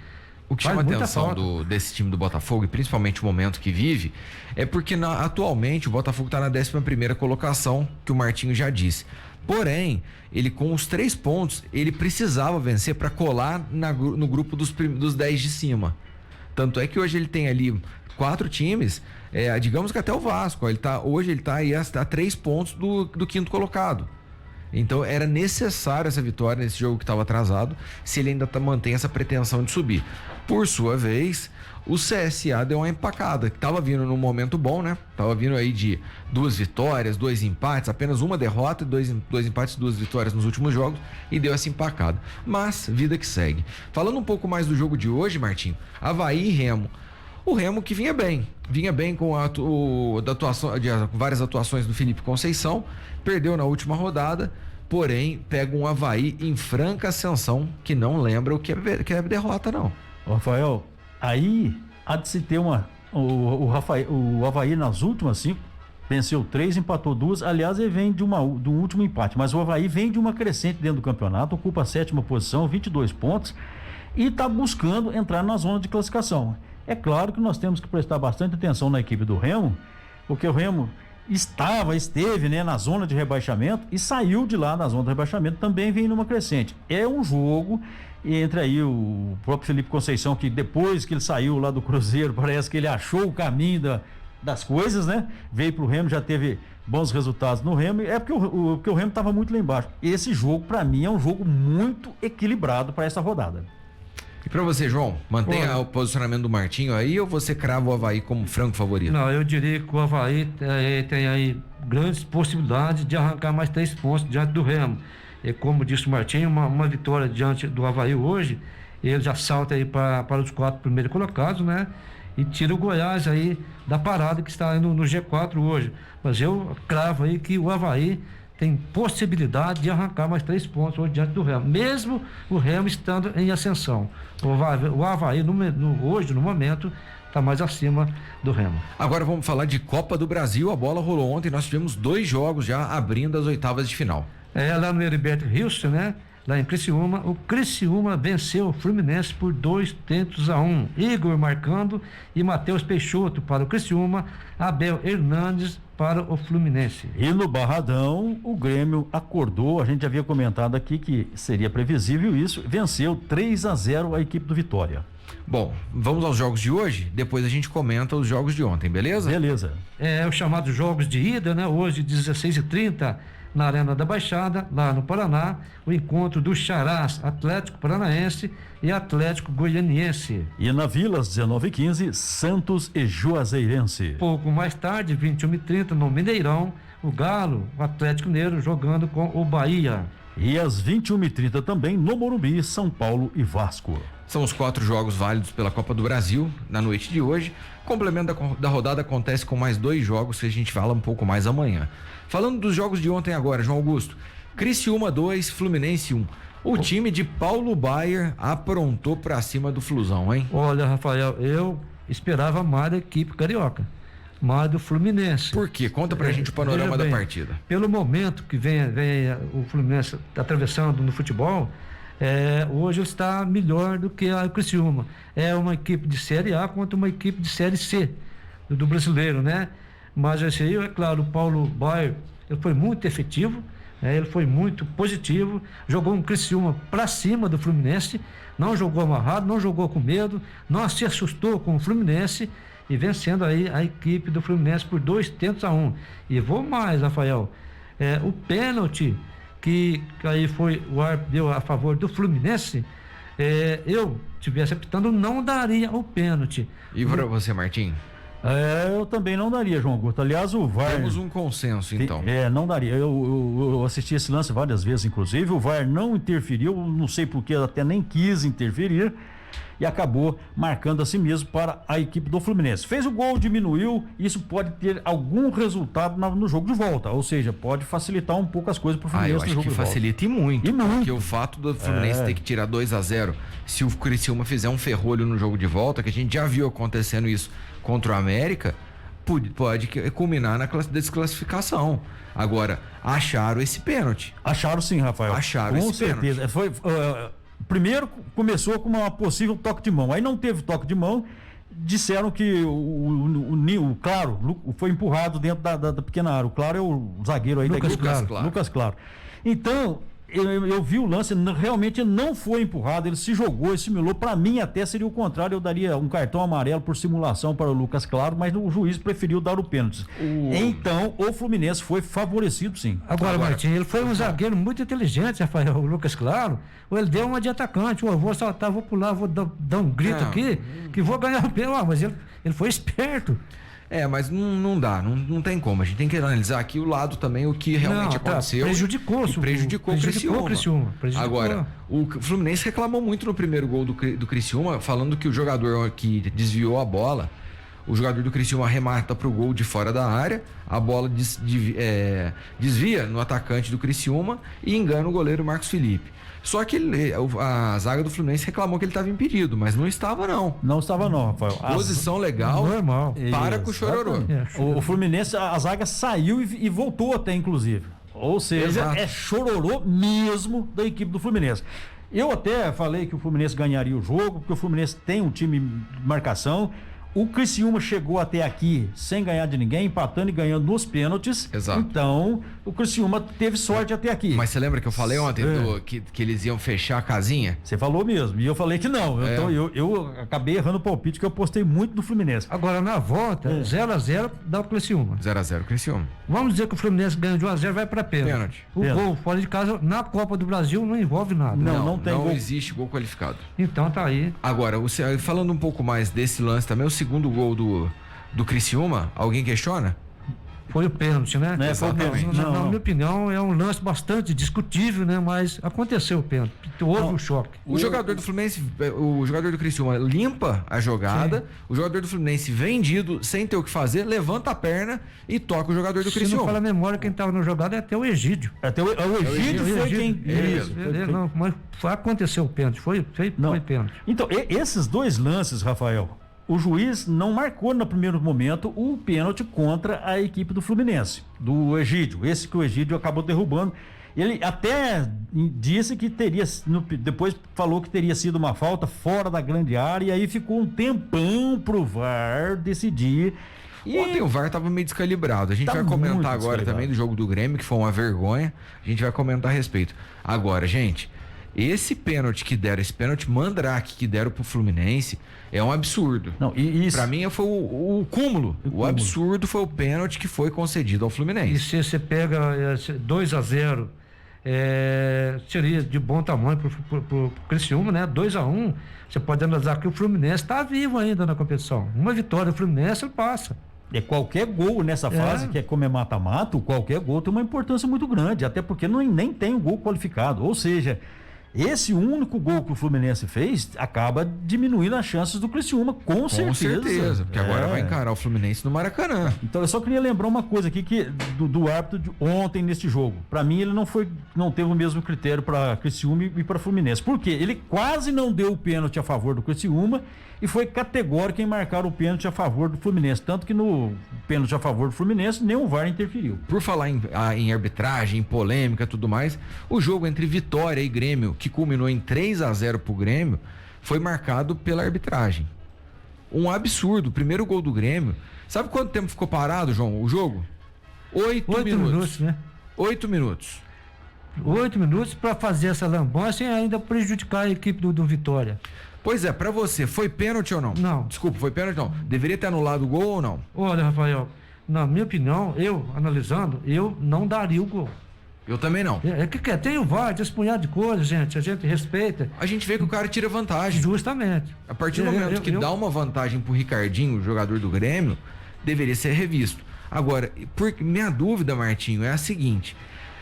O que chama a atenção desse time do Botafogo, e principalmente o momento que vive, é porque atualmente o Botafogo está na 11ª colocação, que o Martinho já disse. Porém, ele com os 3 pontos, ele precisava vencer para colar no grupo dos 10 de cima. Tanto é que hoje ele tem ali 4 times, digamos que até o Vasco, hoje ele está aí a 3 pontos do 5º colocado. Então era necessário essa vitória nesse jogo que estava atrasado, se ele ainda mantém essa pretensão de subir. Por sua vez, o CSA deu uma empacada, que estava vindo num momento bom, né? Tava vindo aí de 2 vitórias, 2 empates, apenas uma derrota, 2 empates e 2 vitórias nos últimos jogos, e deu essa empacada. Mas, vida que segue. Falando um pouco mais do jogo de hoje, Martinho, Avaí e Remo. O Remo que vinha bem com várias atuações do Felipe Conceição, perdeu na última rodada, porém pega um Avaí em franca ascensão, que não lembra o que é derrota, não. Rafael, aí há de se ter o Avaí nas últimas 5 venceu 3, empatou 2. Aliás, ele vem de um último empate, mas o Avaí vem de uma crescente dentro do campeonato, ocupa a 7ª posição, 22 pontos e está buscando entrar na zona de classificação. É claro que nós temos que prestar bastante atenção na equipe do Remo, porque o Remo esteve, né, na zona de rebaixamento e saiu de lá na zona de rebaixamento, também vem numa crescente. É um jogo entre aí o próprio Felipe Conceição, que depois que ele saiu lá do Cruzeiro, parece que ele achou o caminho das coisas, né? Veio pro Remo, já teve bons resultados no Remo, porque o Remo estava muito lá embaixo. Esse jogo, para mim, é um jogo muito equilibrado para essa rodada. E para você, João, mantenha o posicionamento do Martinho aí ou você crava o Avaí como franco favorito? Não, eu diria que o Avaí tem aí grandes possibilidades de arrancar mais 3 pontos diante do Remo. E como disse o Martinho, uma vitória diante do Avaí hoje, ele já salta aí para os 4 primeiros colocados, né? E tira o Goiás aí da parada que está no G4 hoje. Mas eu cravo aí que o Avaí tem possibilidade de arrancar mais 3 pontos hoje diante do Remo, mesmo o Remo estando em ascensão. O Avaí hoje, no momento, está mais acima do Remo. Agora vamos falar de Copa do Brasil. A bola rolou ontem, nós tivemos 2 jogos já abrindo as oitavas de final. Lá no Heriberto Wilson, né? Lá em Criciúma, o Criciúma venceu o Fluminense por 2-1. Igor marcando e Matheus Peixoto para o Criciúma, Abel Hernandes para o Fluminense. E no Barradão, o Grêmio acordou, a gente havia comentado aqui que seria previsível isso, venceu 3-0 a equipe do Vitória. Bom, vamos aos jogos de hoje, depois a gente comenta os jogos de ontem, beleza? Beleza. Os chamados jogos de ida, né? Hoje, 16h30, na Arena da Baixada, lá no Paraná, o encontro do Xarás, Atlético Paranaense e Atlético Goianiense. E na Vila, às 19h15, Santos e Juazeirense. Pouco mais tarde, 21h30, no Mineirão, o Galo, o Atlético Mineiro, jogando com o Bahia. E às 21h30 também, no Morumbi, São Paulo e Vasco. São os 4 jogos válidos pela Copa do Brasil na noite de hoje. O complemento da rodada acontece com mais 2 jogos que a gente fala um pouco mais amanhã. Falando dos jogos de ontem agora, João Augusto, Criciúma 2, Fluminense 1. O time de Paulo Baier aprontou pra cima do Flusão, hein? Olha, Rafael, eu esperava mais da equipe carioca, mais do Fluminense. Por quê? Conta pra gente o panorama da partida. Pelo momento que vem o Fluminense atravessando no futebol, hoje está melhor do que a Criciúma. É uma equipe de Série A contra uma equipe de Série C do brasileiro, né? Mas esse aí, é claro, o Paulo Baier, ele foi muito efetivo, ele foi muito positivo, jogou um Criciúma para cima do Fluminense, não jogou amarrado, não jogou com medo, não se assustou com o Fluminense e vencendo aí a equipe do Fluminense por 2-1. E vou mais, Rafael, o pênalti que aí foi, o árbitro deu a favor do Fluminense, eu estivesse apitando, não daria o pênalti. E para você, Martim? Eu também não daria, João Augusto. Aliás, o VAR... Temos um consenso, então. Não daria. Eu assisti esse lance várias vezes, inclusive. O VAR não interferiu, não sei porque até nem quis interferir, e acabou marcando a si mesmo para a equipe do Fluminense. Fez o gol, diminuiu, isso pode ter algum resultado no jogo de volta, ou seja, pode facilitar um pouco as coisas para o Fluminense no jogo de volta. Eu acho que facilita e muito, porque o fato do Fluminense ter que tirar 2-0, se o Criciúma fizer um ferrolho no jogo de volta, que a gente já viu acontecendo isso contra o América, pode culminar na desclassificação. Agora, acharam esse pênalti. Acharam sim, Rafael. Acharam esse certeza. Pênalti. Primeiro começou com uma possível toque de mão, aí não teve toque de mão, disseram que o Claro foi empurrado dentro da pequena área. O Claro é o zagueiro aí Lucas Claro. Então, eu vi o lance, realmente não foi empurrado, ele se jogou e simulou. Para mim até seria o contrário, eu daria um cartão amarelo por simulação para o Lucas Claro, mas o juiz preferiu dar o pênalti. Então o Fluminense foi favorecido, sim. Agora Martim, ele foi um zagueiro muito inteligente, Rafael, o Lucas Claro. Ele deu uma de atacante, eu vou saltar, vou pular, vou dar um grito aqui, que vou ganhar o pênalti. Mas ele foi esperto. Mas não dá, não tem como. A gente tem que analisar aqui o lado também, o que realmente aconteceu. Prejudicou o Criciúma. Agora, o Fluminense reclamou muito no primeiro gol do Criciúma, falando que o jogador que desviou a bola, O jogador do Criciúma arremata pro gol de fora da área, a bola desvia no atacante do Criciúma e engana o goleiro Marcos Felipe. Só que a zaga do Fluminense reclamou que ele estava impedido, mas não estava não. Não estava não, Rafael. Posição legal, normal. Para com o chororô. O Fluminense, a zaga saiu e voltou até, inclusive. Ou seja, Exato. é chororô mesmo da equipe do Fluminense. Eu até falei que o Fluminense ganharia o jogo, porque o Fluminense tem um time de marcação. O Criciúma chegou até aqui sem ganhar de ninguém, empatando e ganhando nos pênaltis. Exato. Então, o Criciúma teve sorte até aqui. Mas você lembra que eu falei ontem que eles iam fechar a casinha? Você falou mesmo, e eu falei que não. Então, eu acabei errando o palpite, que eu postei muito do Fluminense. Agora, na volta, 0x0 dá o Criciúma. 0x0 Criciúma. Vamos dizer que o Fluminense ganha de 1x0, vai pra pênalti. O gol fora de casa, na Copa do Brasil, não envolve nada. Não tem não gol. existe gol qualificado. Então tá aí. Agora, falando um pouco mais desse lance também, o segundo gol do Criciúma, alguém questiona? Foi o pênalti, né? Exatamente. Na minha opinião, é um lance bastante discutível, né? Mas aconteceu o pênalti. Houve um choque. O jogador do Fluminense, o jogador do Criciúma limpa a jogada, Sim. o jogador do Fluminense vendido, sem ter o que fazer, levanta a perna e toca o jogador do Se Criciúma. não fala a memória, quem estava na jogada é até o Egídio. Até o Egídio foi quem... Não, mas aconteceu o pênalti, foi pênalti. Então, esses dois lances, Rafael, o juiz não marcou no primeiro momento o pênalti contra a equipe do Fluminense, do Egídio. Esse que o Egídio acabou derrubando. Ele até disse que depois falou que teria sido uma falta fora da grande área, e aí ficou um tempão pro VAR decidir. Ontem o VAR estava meio descalibrado. A gente vai comentar agora também do jogo do Grêmio, que foi uma vergonha. A gente vai comentar a respeito. Agora, gente, esse pênalti mandrake que deram pro Fluminense é um absurdo. Não, Pra mim foi o cúmulo. O absurdo foi o pênalti que foi concedido ao Fluminense. E se você pega 2x0, seria de bom tamanho pro Criciúma, né? 2x1, você pode analisar que o Fluminense está vivo ainda na competição. Uma vitória do Fluminense, ele passa. Qualquer gol nessa fase, que é como é mata-mata, qualquer gol tem uma importância muito grande, até porque nem tem um gol qualificado. Ou seja, esse único gol que o Fluminense fez acaba diminuindo as chances do Criciúma, com certeza. Porque agora vai encarar o Fluminense no Maracanã. Então eu só queria lembrar uma coisa aqui do árbitro de ontem neste jogo. Para mim ele não teve o mesmo critério para Criciúma e para Fluminense. Por quê? Ele quase não deu o pênalti a favor do Criciúma e foi categórico em marcar o pênalti a favor do Fluminense. Tanto que no pênalti a favor do Fluminense, nem o VAR interferiu. Por falar em arbitragem, em polêmica e tudo mais, o jogo entre Vitória e Grêmio, que culminou em 3x0 pro Grêmio, foi marcado pela arbitragem. Um absurdo. O primeiro gol do Grêmio. Sabe quanto tempo ficou parado, João, o jogo? 8 minutos, né? 8 minutos. 8 minutos para fazer essa lambança e ainda prejudicar a equipe do Vitória. Pois é, pra você, foi pênalti ou não? Não. Desculpa, foi pênalti ou não? Deveria ter anulado o gol ou não? Olha, Rafael, na minha opinião, analisando, eu não daria o gol. Eu também não. Tem o VAR, tem esse punhado de coisas, gente, a gente respeita. A gente vê que o cara tira vantagem. Justamente. A partir do momento que dá uma vantagem pro Ricardinho, o jogador do Grêmio, deveria ser revisto. Agora, minha dúvida, Martinho, é a seguinte: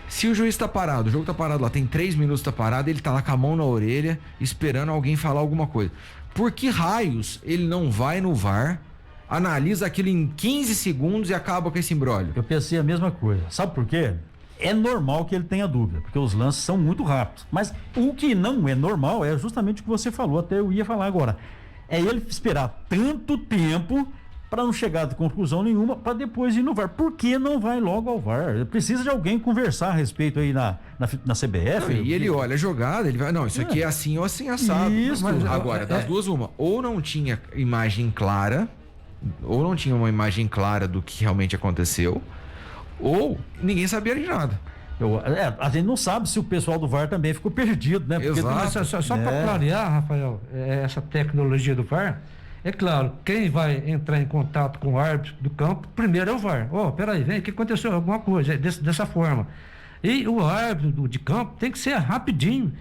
se o juiz tá parado, o jogo tá parado lá, tem 3 minutos, tá parado, ele tá lá com a mão na orelha, esperando alguém falar alguma coisa. Por que raios ele não vai no VAR, analisa aquilo em 15 segundos e acaba com esse imbróglio? Eu pensei a mesma coisa. Sabe por quê? É normal que ele tenha dúvida, porque os lances são muito rápidos. Mas o que não é normal é justamente o que você falou, até eu ia falar agora. É ele esperar tanto tempo para não chegar a conclusão nenhuma, para depois ir no VAR. Por que não vai logo ao VAR? Precisa de alguém conversar a respeito aí na CBF. Não, e ele olha a jogada, ele vai, não, isso aqui é assim ou assim assado. Isso. Mas agora, das duas uma, ou não tinha imagem clara, ou não tinha uma imagem clara do que realmente aconteceu, ou ninguém sabia de nada. A gente não sabe se o pessoal do VAR também ficou perdido, né? Porque só para clarear, Rafael, essa tecnologia do VAR, é claro, quem vai entrar em contato com o árbitro do campo, primeiro é o VAR. Peraí, vem, o que aconteceu? Alguma coisa, dessa forma. E o árbitro de campo tem que ser rapidinho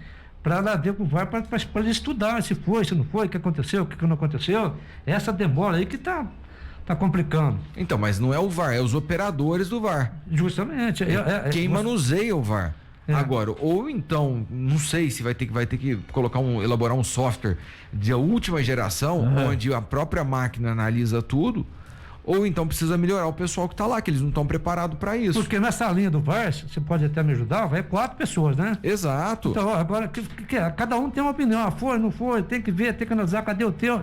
para lá ver com o VAR, para ele estudar se foi, se não foi, o que aconteceu, o que não aconteceu. Essa demora aí que tá complicando. Então, mas não é o VAR, é os operadores do VAR. Justamente. Quem manuseia o VAR. Agora, ou então, não sei se vai ter que elaborar um software de última geração, onde a própria máquina analisa tudo, ou então precisa melhorar o pessoal que está lá, que eles não estão preparados para isso. Porque nessa linha do VAR, você pode até me ajudar, vai 4 pessoas, né? Exato. Então, agora, cada um tem uma opinião, foi, não foi, tem que ver, tem que analisar, cadê o teu?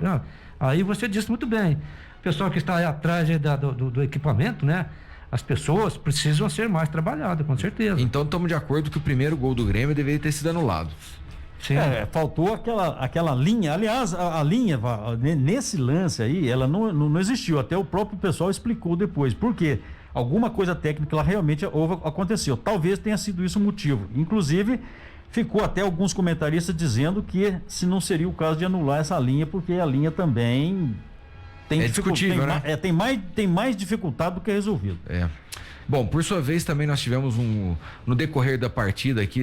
Aí você disse muito bem, o pessoal que está aí atrás aí do equipamento, né? As pessoas precisam ser mais trabalhadas, com certeza. Então estamos de acordo que o primeiro gol do Grêmio deveria ter sido anulado. Sim. Faltou aquela linha. Aliás, a linha, nesse lance aí, ela não existiu. Até o próprio pessoal explicou depois. Por quê? Alguma coisa técnica lá realmente aconteceu. Talvez tenha sido isso o motivo. Inclusive, ficou até alguns comentaristas dizendo que se não seria o caso de anular essa linha, porque a linha também tem discutível, né? Tem mais dificultado do que resolvido. Bom, por sua vez também nós tivemos no decorrer da partida aqui,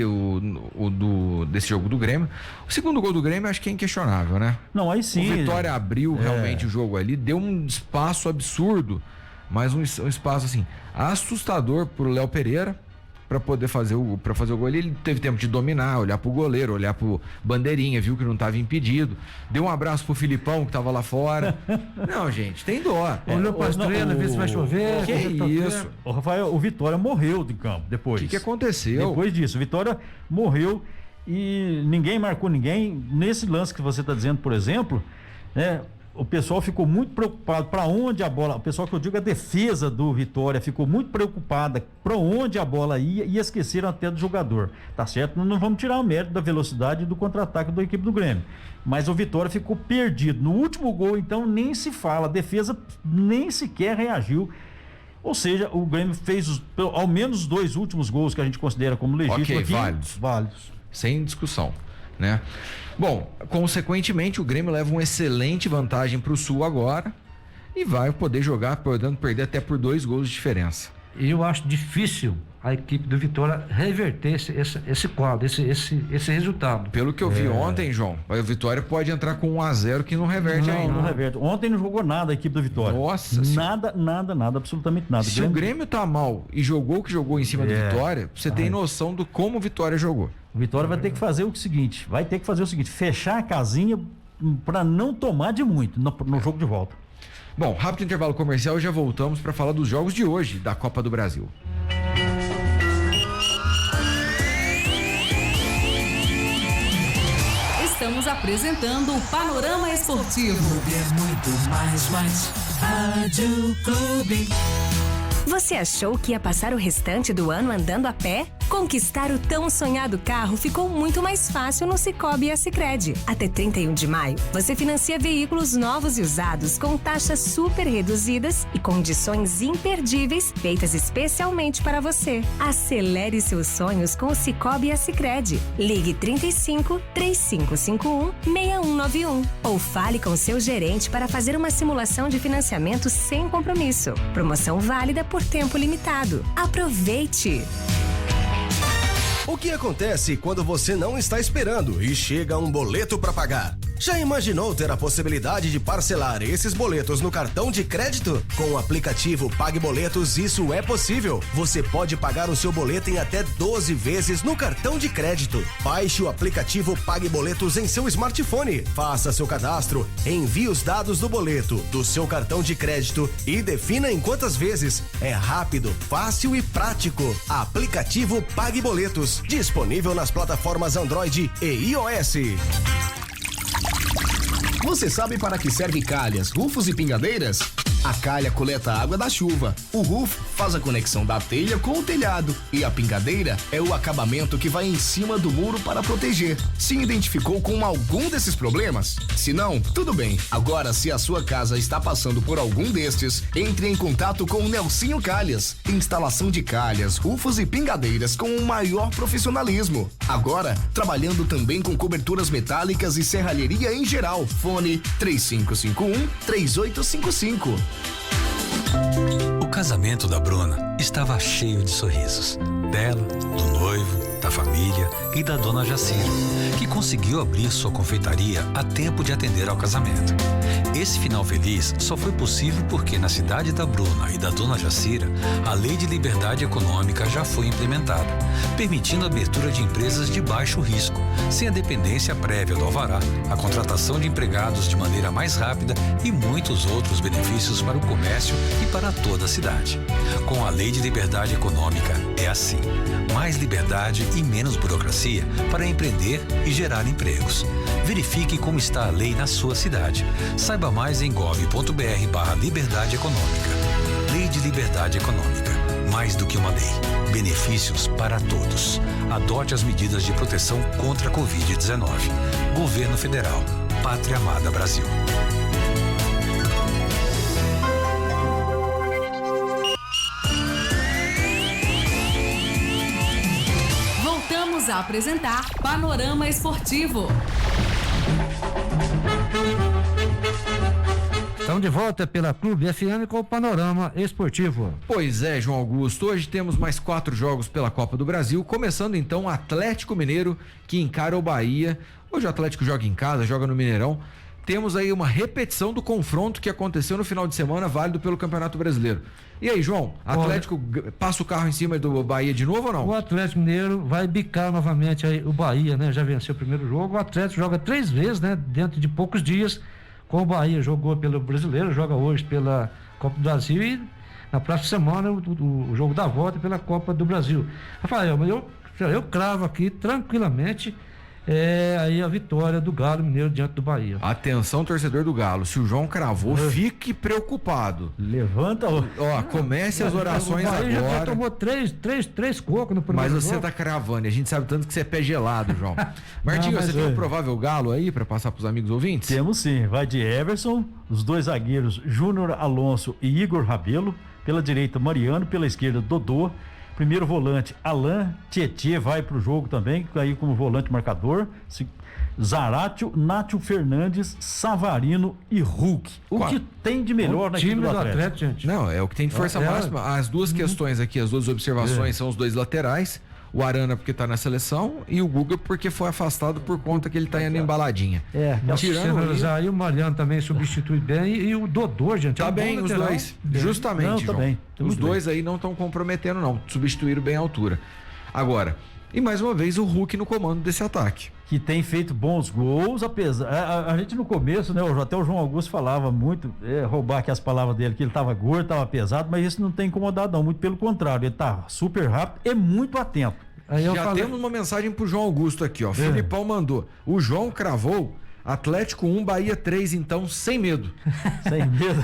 desse jogo do Grêmio. O segundo gol do Grêmio acho que é inquestionável, né? Não, aí sim. O Vitória abriu realmente o jogo ali, deu um espaço absurdo, mas um espaço assim, assustador pro Léo Pereira para poder fazer o gol. Ele teve tempo de dominar, olhar pro goleiro, olhar pro bandeirinha, viu que não estava impedido, deu um abraço pro Filipão que tava lá fora. Não, gente, tem dó. Olhou pra estrela, ver se vai chover. Que isso? O Rafael, o Vitória morreu de campo depois. O que aconteceu? Depois disso, o Vitória morreu e ninguém marcou ninguém. Nesse lance que você está dizendo, por exemplo, né? O pessoal ficou muito preocupado para onde a bola, o pessoal que eu digo a defesa do Vitória ficou muito preocupada para onde a bola ia e esqueceram até do jogador, tá certo? Não vamos tirar o mérito da velocidade e do contra-ataque da equipe do Grêmio, mas o Vitória ficou perdido. No último gol, então, nem se fala, a defesa nem sequer reagiu. Ou seja, o Grêmio fez ao menos os 2 últimos gols que a gente considera como legítimos aqui. Válidos. Sem discussão, né? Bom, consequentemente o Grêmio leva uma excelente vantagem para o Sul agora e vai poder jogar, podendo perder até por 2 gols de diferença. E eu acho difícil a equipe do Vitória reverter esse quadro, esse resultado. Pelo que eu vi ontem, João, o Vitória pode entrar com 1-0 que não reverte ainda. Não reverte. Ontem não jogou nada a equipe do Vitória. Nossa. Nada, absolutamente nada. Se o Grêmio tá mal e jogou o que jogou em cima do Vitória, você tem noção do como o Vitória jogou. O Vitória vai ter que fazer o seguinte, fechar a casinha para não tomar de muito no jogo de volta. Bom, rápido intervalo comercial e já voltamos para falar dos jogos de hoje da Copa do Brasil. Estamos apresentando o Panorama Esportivo. É muito mais Rádio Clube. Você achou que ia passar o restante do ano andando a pé? Conquistar o tão sonhado carro ficou muito mais fácil no Sicoob e a Sicredi. Até 31 de maio, você financia veículos novos e usados com taxas super reduzidas e condições imperdíveis feitas especialmente para você. Acelere seus sonhos com o Sicoob e a Sicredi. Ligue 35 3551 6191 ou fale com seu gerente para fazer uma simulação de financiamento sem compromisso. Promoção válida por tempo limitado. Aproveite! O que acontece quando você não está esperando e chega um boleto para pagar? Já imaginou ter a possibilidade de parcelar esses boletos no cartão de crédito? Com o aplicativo Pague Boletos, isso é possível. Você pode pagar o seu boleto em até 12 vezes no cartão de crédito. Baixe o aplicativo Pague Boletos em seu smartphone. Faça seu cadastro, envie os dados do boleto, do seu cartão de crédito e defina em quantas vezes. É rápido, fácil e prático. Aplicativo Pague Boletos, disponível nas plataformas Android e iOS. Você sabe para que serve calhas, rufos e pingadeiras? A calha coleta a água da chuva, o roof faz a conexão da telha com o telhado e a pingadeira é o acabamento que vai em cima do muro para proteger. Se identificou com algum desses problemas? Se não, tudo bem. Agora, se a sua casa está passando por algum destes, entre em contato com o Nelsinho Calhas. Instalação de calhas, rufos e pingadeiras com o maior profissionalismo. Agora, trabalhando também com coberturas metálicas e serralheria em geral. Fone 3551-3855. O casamento da Bruna estava cheio de sorrisos. Dela, do noivo, da família e da dona Jacira, que conseguiu abrir sua confeitaria a tempo de atender ao casamento. Esse final feliz só foi possível porque na cidade da Bruna e da dona Jacira, a Lei de Liberdade Econômica já foi implementada, permitindo a abertura de empresas de baixo risco, sem a dependência prévia do alvará, a contratação de empregados de maneira mais rápida e muitos outros benefícios para o comércio e para toda a cidade. Com a Lei de Liberdade Econômica é assim: mais liberdade e menos burocracia para empreender e gerar empregos. Verifique como está a lei na sua cidade. Saiba mais em gov.br/liberdade econômica. Lei de Liberdade Econômica. Mais do que uma lei. Benefícios para todos. Adote as medidas de proteção contra a Covid-19. Governo Federal. Pátria Amada Brasil. Voltamos a apresentar Panorama Esportivo. Estamos de volta pela Clube FM com o Panorama Esportivo. Pois é, João Augusto, hoje temos mais 4 jogos pela Copa do Brasil, começando então o Atlético Mineiro, que encara o Bahia. Hoje o Atlético joga em casa, joga no Mineirão. Temos aí uma repetição do confronto que aconteceu no final de semana, válido pelo Campeonato Brasileiro. E aí, João, Atlético passa o carro em cima do Bahia de novo ou não? O Atlético Mineiro vai bicar novamente aí o Bahia, né? Já venceu o primeiro jogo. O Atlético joga 3 vezes, né? Dentro de poucos dias. Com o Bahia jogou pelo Brasileiro, joga hoje pela Copa do Brasil e na próxima semana o jogo da volta pela Copa do Brasil. Rafael, eu cravo aqui tranquilamente aí a vitória do Galo Mineiro diante do Bahia. Atenção, torcedor do Galo, se o João cravou, fique preocupado. Levanta comece as orações agora. Já tomou três cocos no primeiro jogo. Mas você jogo. tá cravando, e a gente sabe tanto que você é pé gelado, João. Martinho, você tem um provável Galo aí pra passar pros amigos ouvintes? Temos sim, vai de Everson, os 2 zagueiros Júnior Alonso e Igor Rabelo, pela direita Mariano, pela esquerda Dodô. Primeiro volante, Alain Tietê vai pro jogo também, aí como volante marcador. Zaratio, Nátio Fernandes, Savarino e Hulk. O que tem de melhor na equipe do Atlético, gente? Não, é o que tem de força máxima. As duas questões aqui, as duas observações são os 2 laterais. O Arana porque tá na seleção e o Guga porque foi afastado por conta que ele tá indo embaladinha. Tirando aí o Mariano também substitui bem e o Dodô, gente. Tá bem os dois, justamente, João. Bem, os dois aí não estão comprometendo não, substituíram bem a altura. Agora, e mais uma vez o Hulk no comando desse ataque. Que tem feito bons gols, apesar... A gente no começo, né, até o João Augusto falava muito, roubar aqui as palavras dele, que ele tava gordo, tava pesado, mas isso não tem incomodado não, muito pelo contrário, ele tá super rápido e muito atento. Aí temos uma mensagem pro João Augusto aqui, ó. Filipão mandou, o João cravou Atlético 1, Bahia 3, então, sem medo. Sem medo.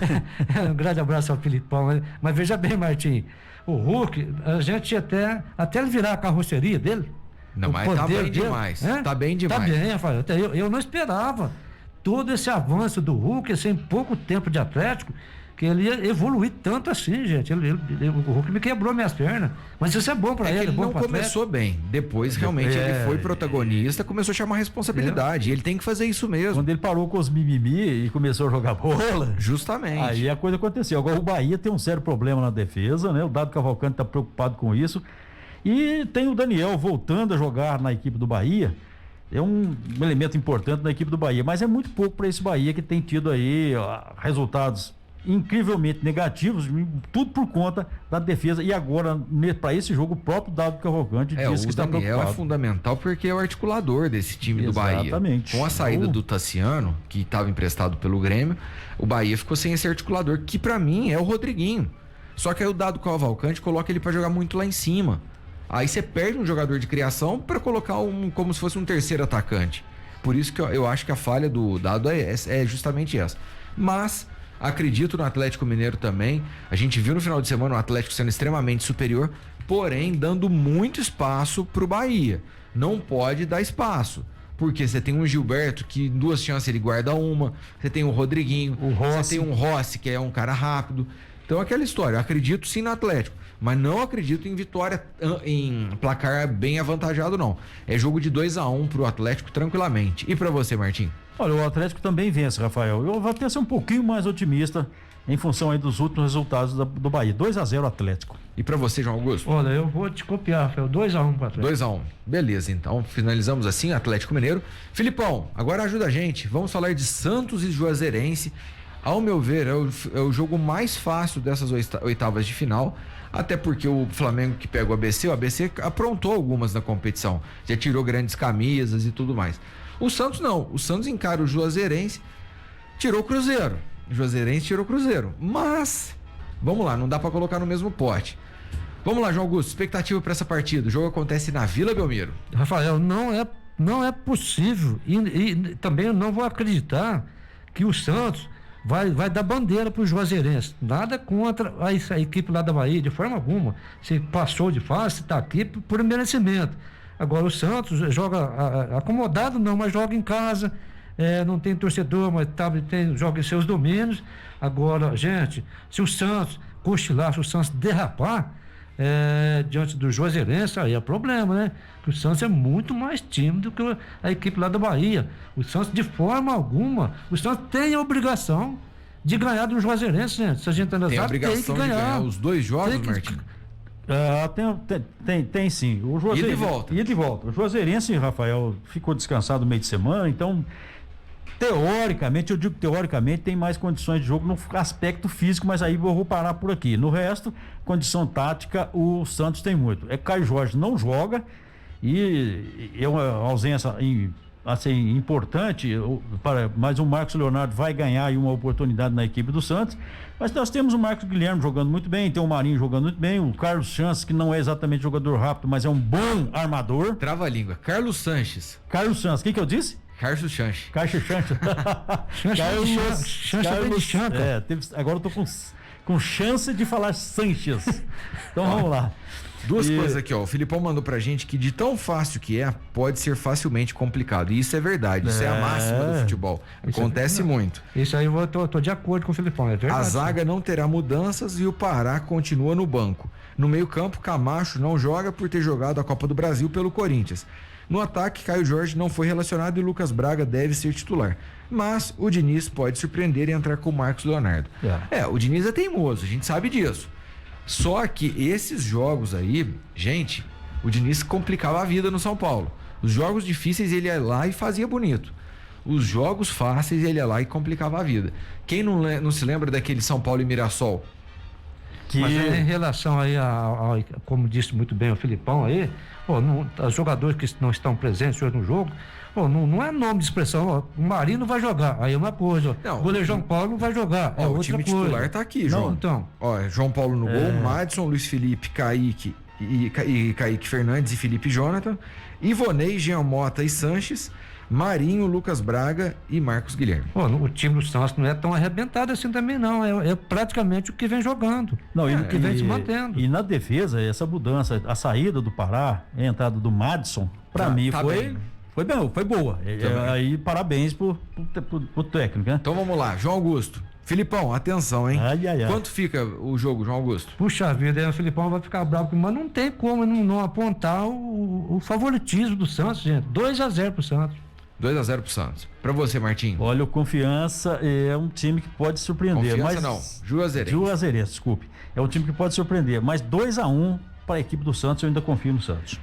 Um grande abraço ao Filipão, mas veja bem, Martim, o Hulk, a gente até ele virar a carroceria dele. Não, mas tá bem demais. Tá bem demais. Tá bem, Rafael. Eu não esperava todo esse avanço do Hulk, assim, em pouco tempo de Atlético, que ele ia evoluir tanto assim, gente. O Hulk me quebrou minhas pernas. Mas isso é bom pra ele. Ele não começou bem. Depois, realmente, ele foi protagonista, começou a chamar responsabilidade. Ele tem que fazer isso mesmo. Quando ele parou com os mimimi e começou a jogar bola. Justamente. Aí a coisa aconteceu. Agora o Bahia tem um sério problema na defesa, né? O Dado Cavalcante tá preocupado com isso. E tem o Daniel voltando a jogar na equipe do Bahia. É um elemento importante na equipe do Bahia, mas é muito pouco para esse Bahia que tem tido aí resultados incrivelmente negativos, tudo por conta da defesa. E agora, para esse jogo, o próprio Dado Cavalcante disse que está preocupado. O Daniel é fundamental porque é o articulador desse time do Bahia. Exatamente. Com a saída do Tassiano, que estava emprestado pelo Grêmio, o Bahia ficou sem esse articulador, que para mim é o Rodriguinho. Só que aí o Dado Cavalcante coloca ele para jogar muito lá em cima. Aí você perde um jogador de criação para colocar como se fosse um terceiro atacante. Por isso que eu acho que a falha do Dado é justamente essa. Mas acredito no Atlético Mineiro também. A gente viu no final de semana o Atlético sendo extremamente superior, porém dando muito espaço pro Bahia. Não pode dar espaço. Porque você tem um Gilberto que em 2 chances ele guarda uma, você tem o Rodriguinho, você tem um Rossi que é um cara rápido. Então aquela história, eu acredito sim no Atlético, mas não acredito em vitória, em placar bem avantajado não. É jogo de 2-1 pro Atlético tranquilamente. E pra você, Martim? Olha, o Atlético também vence, Rafael. Eu vou até ser um pouquinho mais otimista em função aí dos últimos resultados do Bahia. 2-0 Atlético. E para você, João Augusto? Olha, eu vou te copiar, Rafael. 2-1 para Atlético. 2-1. Beleza, então finalizamos assim, Atlético Mineiro. Filipão, agora ajuda a gente. Vamos falar de Santos e Juazeirense. Ao meu ver, é o jogo mais fácil dessas oitavas de final. Até porque o Flamengo que pega o ABC aprontou algumas na competição. Já tirou grandes camisas e tudo mais. O Santos não. O Santos encara o Juazeirense, tirou o Cruzeiro. O Juazeirense tirou o Cruzeiro. Mas, vamos lá, não dá pra colocar no mesmo pote. Vamos lá, João Augusto, expectativa para essa partida. O jogo acontece na Vila Belmiro. Rafael, não é possível e também eu não vou acreditar que o Santos vai dar bandeira para o Juazeirense. Nada contra a equipe lá da Bahia, de forma alguma. Se passou de fase, está aqui por merecimento. Agora o Santos joga acomodado, não, mas joga em casa. Não tem torcedor, mas joga em seus domínios. Agora, gente, se o Santos cochilar, se o Santos derrapar diante do Juazeirense, aí é problema, né? Porque o Santos é muito mais tímido que a equipe lá da Bahia. O Santos, de forma alguma, o Santos tem a obrigação de ganhar do Juazeirense, gente. Se a gente tem a obrigação de ganhar os dois jogos, Martinho? Tem sim. O Juazeirense, ida e volta. O Juazeirense, Rafael, ficou descansado no meio de semana, então teoricamente, eu digo teoricamente, tem mais condições de jogo no aspecto físico, mas aí eu vou parar por aqui. No resto, condição tática, o Santos tem muito. Caio Jorge não joga e é uma ausência assim, importante, mas o Marcos Leonardo vai ganhar aí uma oportunidade na equipe do Santos. Mas nós temos o Marcos Guilherme jogando muito bem, tem o Marinho jogando muito bem, o Carlos Sanches, que não é exatamente jogador rápido, mas é um bom armador. Trava a língua. Carlos Sanches. O que eu disse? Carlos Sanches. Agora eu tô com chance de falar Sanches. Então vamos lá. Duas coisas aqui, ó. O Filipão mandou pra gente que de tão fácil que pode ser facilmente complicado. E isso é verdade, isso é a máxima do futebol. Acontece muito. Isso aí eu tô de acordo com o Filipão, é verdade. A zaga não terá mudanças e o Pará continua no banco. No meio-campo, Camacho não joga por ter jogado a Copa do Brasil pelo Corinthians. No ataque, Caio Jorge não foi relacionado e Lucas Braga deve ser titular. Mas o Diniz pode surpreender e entrar com o Marcos Leonardo. O Diniz é teimoso, a gente sabe disso. Só que esses jogos aí, gente, o Diniz complicava a vida no São Paulo. Os jogos difíceis ele ia lá e fazia bonito. Os jogos fáceis ele ia lá e complicava a vida. Quem não se lembra daquele São Paulo e Mirassol? Mas em relação aí como disse muito bem o Filipão aí, os jogadores que não estão presentes hoje no jogo, não é nome de expressão, o Marinho não vai jogar, aí é uma coisa, o goleiro João Paulo não vai jogar, é outra coisa. O time titular tá aqui, João. Então. João Paulo no gol, Madison, Luiz Felipe, Kaique e Kaique Fernandes e Felipe Jonathan, Ivonei, Jean Mota e Sanches, Marinho, Lucas Braga e Marcos Guilherme. O time do Santos não é tão arrebentado assim também não, é praticamente o que vem jogando, o que vem se mantendo. E na defesa, essa mudança, a saída do Pará, a entrada do Madison, pra mim foi boa. Aí parabéns pro técnico, né? Então vamos lá, João Augusto. Filipão, atenção, hein? Quanto fica o jogo, João Augusto? Puxa vida, o Filipão vai ficar bravo, mas não tem como não apontar o favoritismo do Santos, gente. 2-0 pro Santos. 2-0 pro Santos. Pra você, Martinho. Olha, o Confiança é um time que pode surpreender. Confiança não, Juazeirense, desculpe. É um time que pode surpreender, mas 2-1 para a equipe do Santos, eu ainda confio no Santos.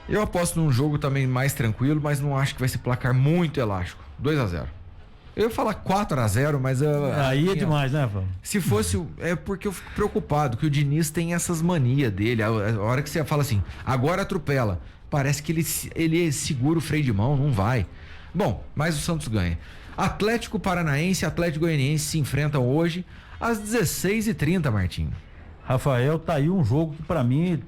Eu aposto num jogo também mais tranquilo, mas não acho que vai ser placar muito elástico. 2-0. Eu ia falar 4-0, mas... Aí é demais, né, Vamos? Se fosse... É porque eu fico preocupado, que o Diniz tem essas manias dele. A hora que você fala assim, agora atropela. Parece que ele segura o freio de mão, não vai. Bom, mas o Santos ganha. Atlético Paranaense e Atlético Goianiense se enfrentam hoje às 16h30, Martinho. Rafael, tá aí um jogo que pra mim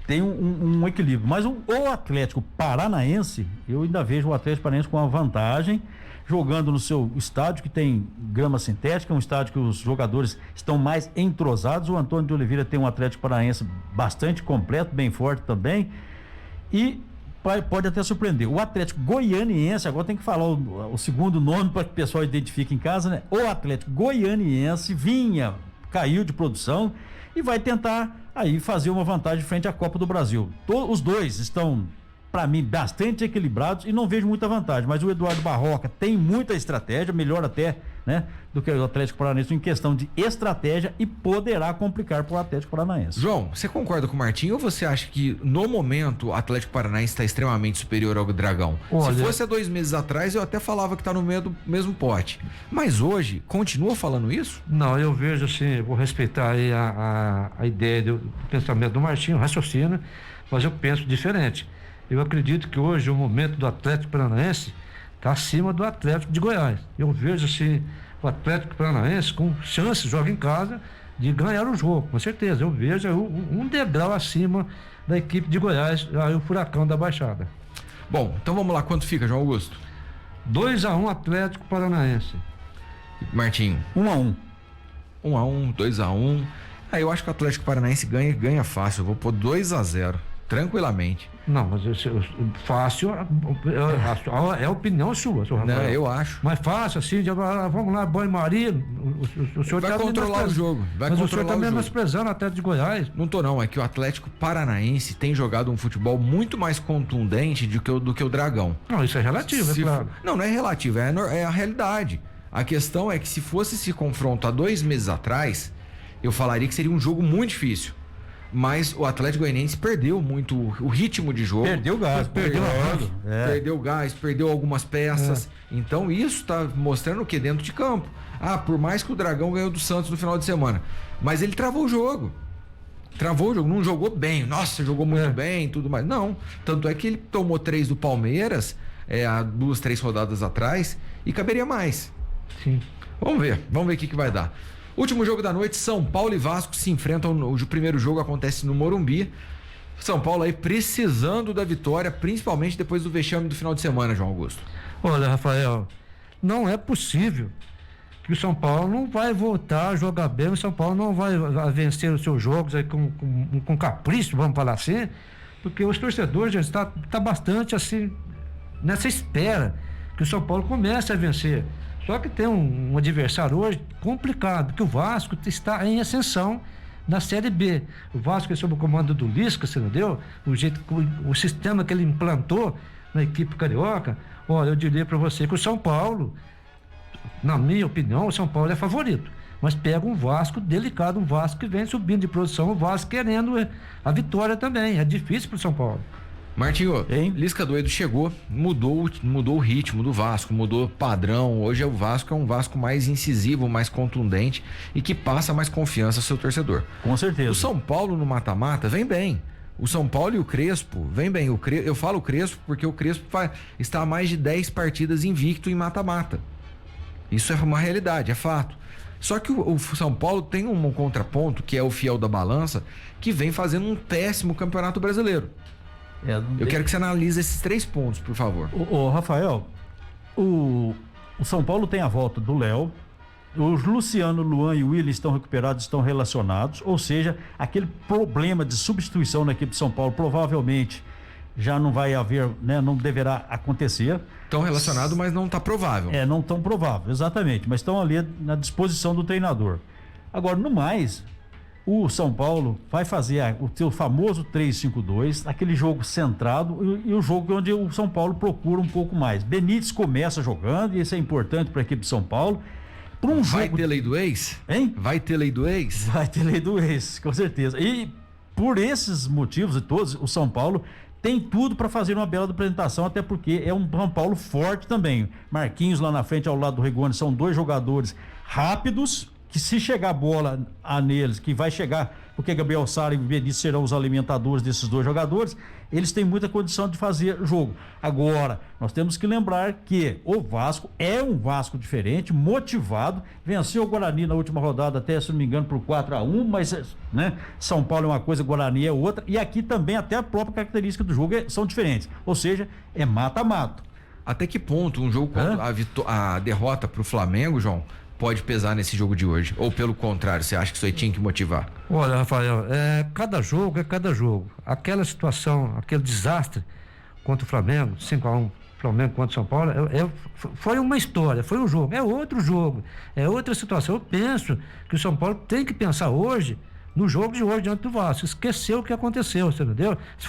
tem um equilíbrio. Mas o Atlético Paranaense, eu ainda vejo o Atlético Paranaense com uma vantagem, jogando no seu estádio que tem grama sintética, um estádio que os jogadores estão mais entrosados. O Antônio de Oliveira tem um Atlético Paranaense bastante completo, bem forte também. E pode até surpreender. O Atlético Goianiense, agora tem que falar o segundo nome para que o pessoal identifique em casa, né? O Atlético Goianiense caiu de produção e vai tentar aí fazer uma vantagem frente à Copa do Brasil. Os dois estão, para mim, bastante equilibrados e não vejo muita vantagem, mas o Eduardo Barroca tem muita estratégia, melhor até né, do que o Atlético Paranaense em questão de estratégia e poderá complicar para o Atlético Paranaense. João, você concorda com o Martinho ou você acha que no momento o Atlético Paranaense está extremamente superior ao Dragão? Olha, se fosse há 2 meses atrás eu até falava que está no meio do mesmo pote, mas hoje continua falando isso? Não, eu vejo assim, vou respeitar aí a ideia do pensamento do Martinho, raciocina, mas eu penso diferente. Eu acredito que hoje o momento do Atlético Paranaense está acima do Atlético de Goiás. Eu vejo assim o Atlético Paranaense com chance, joga em casa, de ganhar o jogo, com certeza. Eu vejo um degrau acima da equipe de Goiás, aí o Furacão da Baixada. Bom, então vamos lá, quanto fica, João Augusto? 2-1 Atlético Paranaense. Martinho? 1-1. 1-1, 2-1. Eu acho que o Atlético Paranaense ganha fácil. Eu vou pôr 2-0, tranquilamente. Não, mas fácil é opinião sua, senhor Rafael. Não, eu acho. Mas fácil, assim, vamos lá, banho-maria. O senhor vai controlar o jogo. Mas o senhor tá menosprezando o Atlético de Goiás. Não tô, não. É que o Atlético Paranaense tem jogado um futebol muito mais contundente do que o Dragão. Não, isso é relativo, é claro. Não é relativo, é a realidade. A questão é que se fosse esse confronto há 2 meses atrás, eu falaria que seria um jogo muito difícil. Mas o Atlético Goianiense perdeu muito o ritmo de jogo. Perdeu gás, perdeu gás, perdeu algumas peças. Então isso está mostrando o que dentro de campo. Por mais que o Dragão ganhou do Santos no final de semana, mas ele travou o jogo. Não jogou bem. Nossa, jogou muito bem, tudo mais. Não, tanto é que ele tomou 3 do Palmeiras há 2, 3 rodadas atrás e caberia mais. Sim. Vamos ver o que vai dar. Último jogo da noite, São Paulo e Vasco se enfrentam. O primeiro jogo acontece no Morumbi. São Paulo aí precisando da vitória, principalmente depois do vexame do final de semana, João Augusto. Olha, Rafael, não é possível que o São Paulo não vai voltar a jogar bem, o São Paulo não vai vencer os seus jogos aí com capricho, vamos falar assim, porque os torcedores já estão bastante assim, nessa espera que o São Paulo comece a vencer. Só que tem um adversário hoje complicado, que o Vasco está em ascensão na Série B. O Vasco é sob o comando do Lisca, você entendeu? O sistema que ele implantou na equipe carioca. Olha, eu diria para você que o São Paulo, na minha opinião, o São Paulo é favorito. Mas pega um Vasco delicado, um Vasco que vem subindo de produção, o Vasco querendo a vitória também. É difícil para o São Paulo. Martinho, Lisca Doido chegou, mudou o ritmo do Vasco, mudou o padrão. Hoje o Vasco é um Vasco mais incisivo, mais contundente e que passa mais confiança ao seu torcedor. Com certeza. O São Paulo no mata-mata vem bem. O São Paulo e o Crespo vem bem. Eu falo o Crespo porque o Crespo está há mais de 10 partidas invicto em mata-mata. Isso é uma realidade, é fato. Só que o São Paulo tem um contraponto, que é o fiel da balança, que vem fazendo um péssimo campeonato brasileiro. Eu quero que você analise esses 3 pontos, por favor. Ô Rafael, o São Paulo tem a volta do Léo, os Luciano, Luan e o Willian estão recuperados, estão relacionados, ou seja, aquele problema de substituição na equipe de São Paulo provavelmente já não vai haver, né, não deverá acontecer. Estão relacionados, mas não está provável. Não tão provável, exatamente, mas estão ali na disposição do treinador. Agora, no mais, o São Paulo vai fazer o seu famoso 3-5-2, aquele jogo centrado e o jogo onde o São Paulo procura um pouco mais. Benítez começa jogando e isso é importante para a equipe de São Paulo. Vai ter lei do ex? Hein? Vai ter lei do ex? Vai ter lei do ex, com certeza. E por esses motivos e todos, o São Paulo tem tudo para fazer uma bela apresentação, até porque é um São Paulo forte também. Marquinhos lá na frente, ao lado do Rigoni, são 2 jogadores rápidos, que se chegar a bola neles, que vai chegar, porque Gabriel Sara e Benítez serão os alimentadores desses 2 jogadores, eles têm muita condição de fazer jogo. Agora, nós temos que lembrar que o Vasco é um Vasco diferente, motivado, venceu o Guarani na última rodada, até, se não me engano, por 4-1, mas, né, São Paulo é uma coisa, Guarani é outra, e aqui também até a própria característica do jogo são diferentes, ou seja, é mata-mata. Até que ponto um jogo com a derrota pro Flamengo, João, pode pesar nesse jogo de hoje? Ou pelo contrário, você acha que isso aí tinha que motivar? Olha, Rafael, cada jogo é cada jogo. Aquela situação, aquele desastre contra o Flamengo, 5-1, Flamengo contra o São Paulo, foi uma história, foi um jogo, é outro jogo, é outra situação. Eu penso que o São Paulo tem que pensar hoje no jogo de hoje diante do Vasco, esqueceu o que aconteceu, você entendeu? Se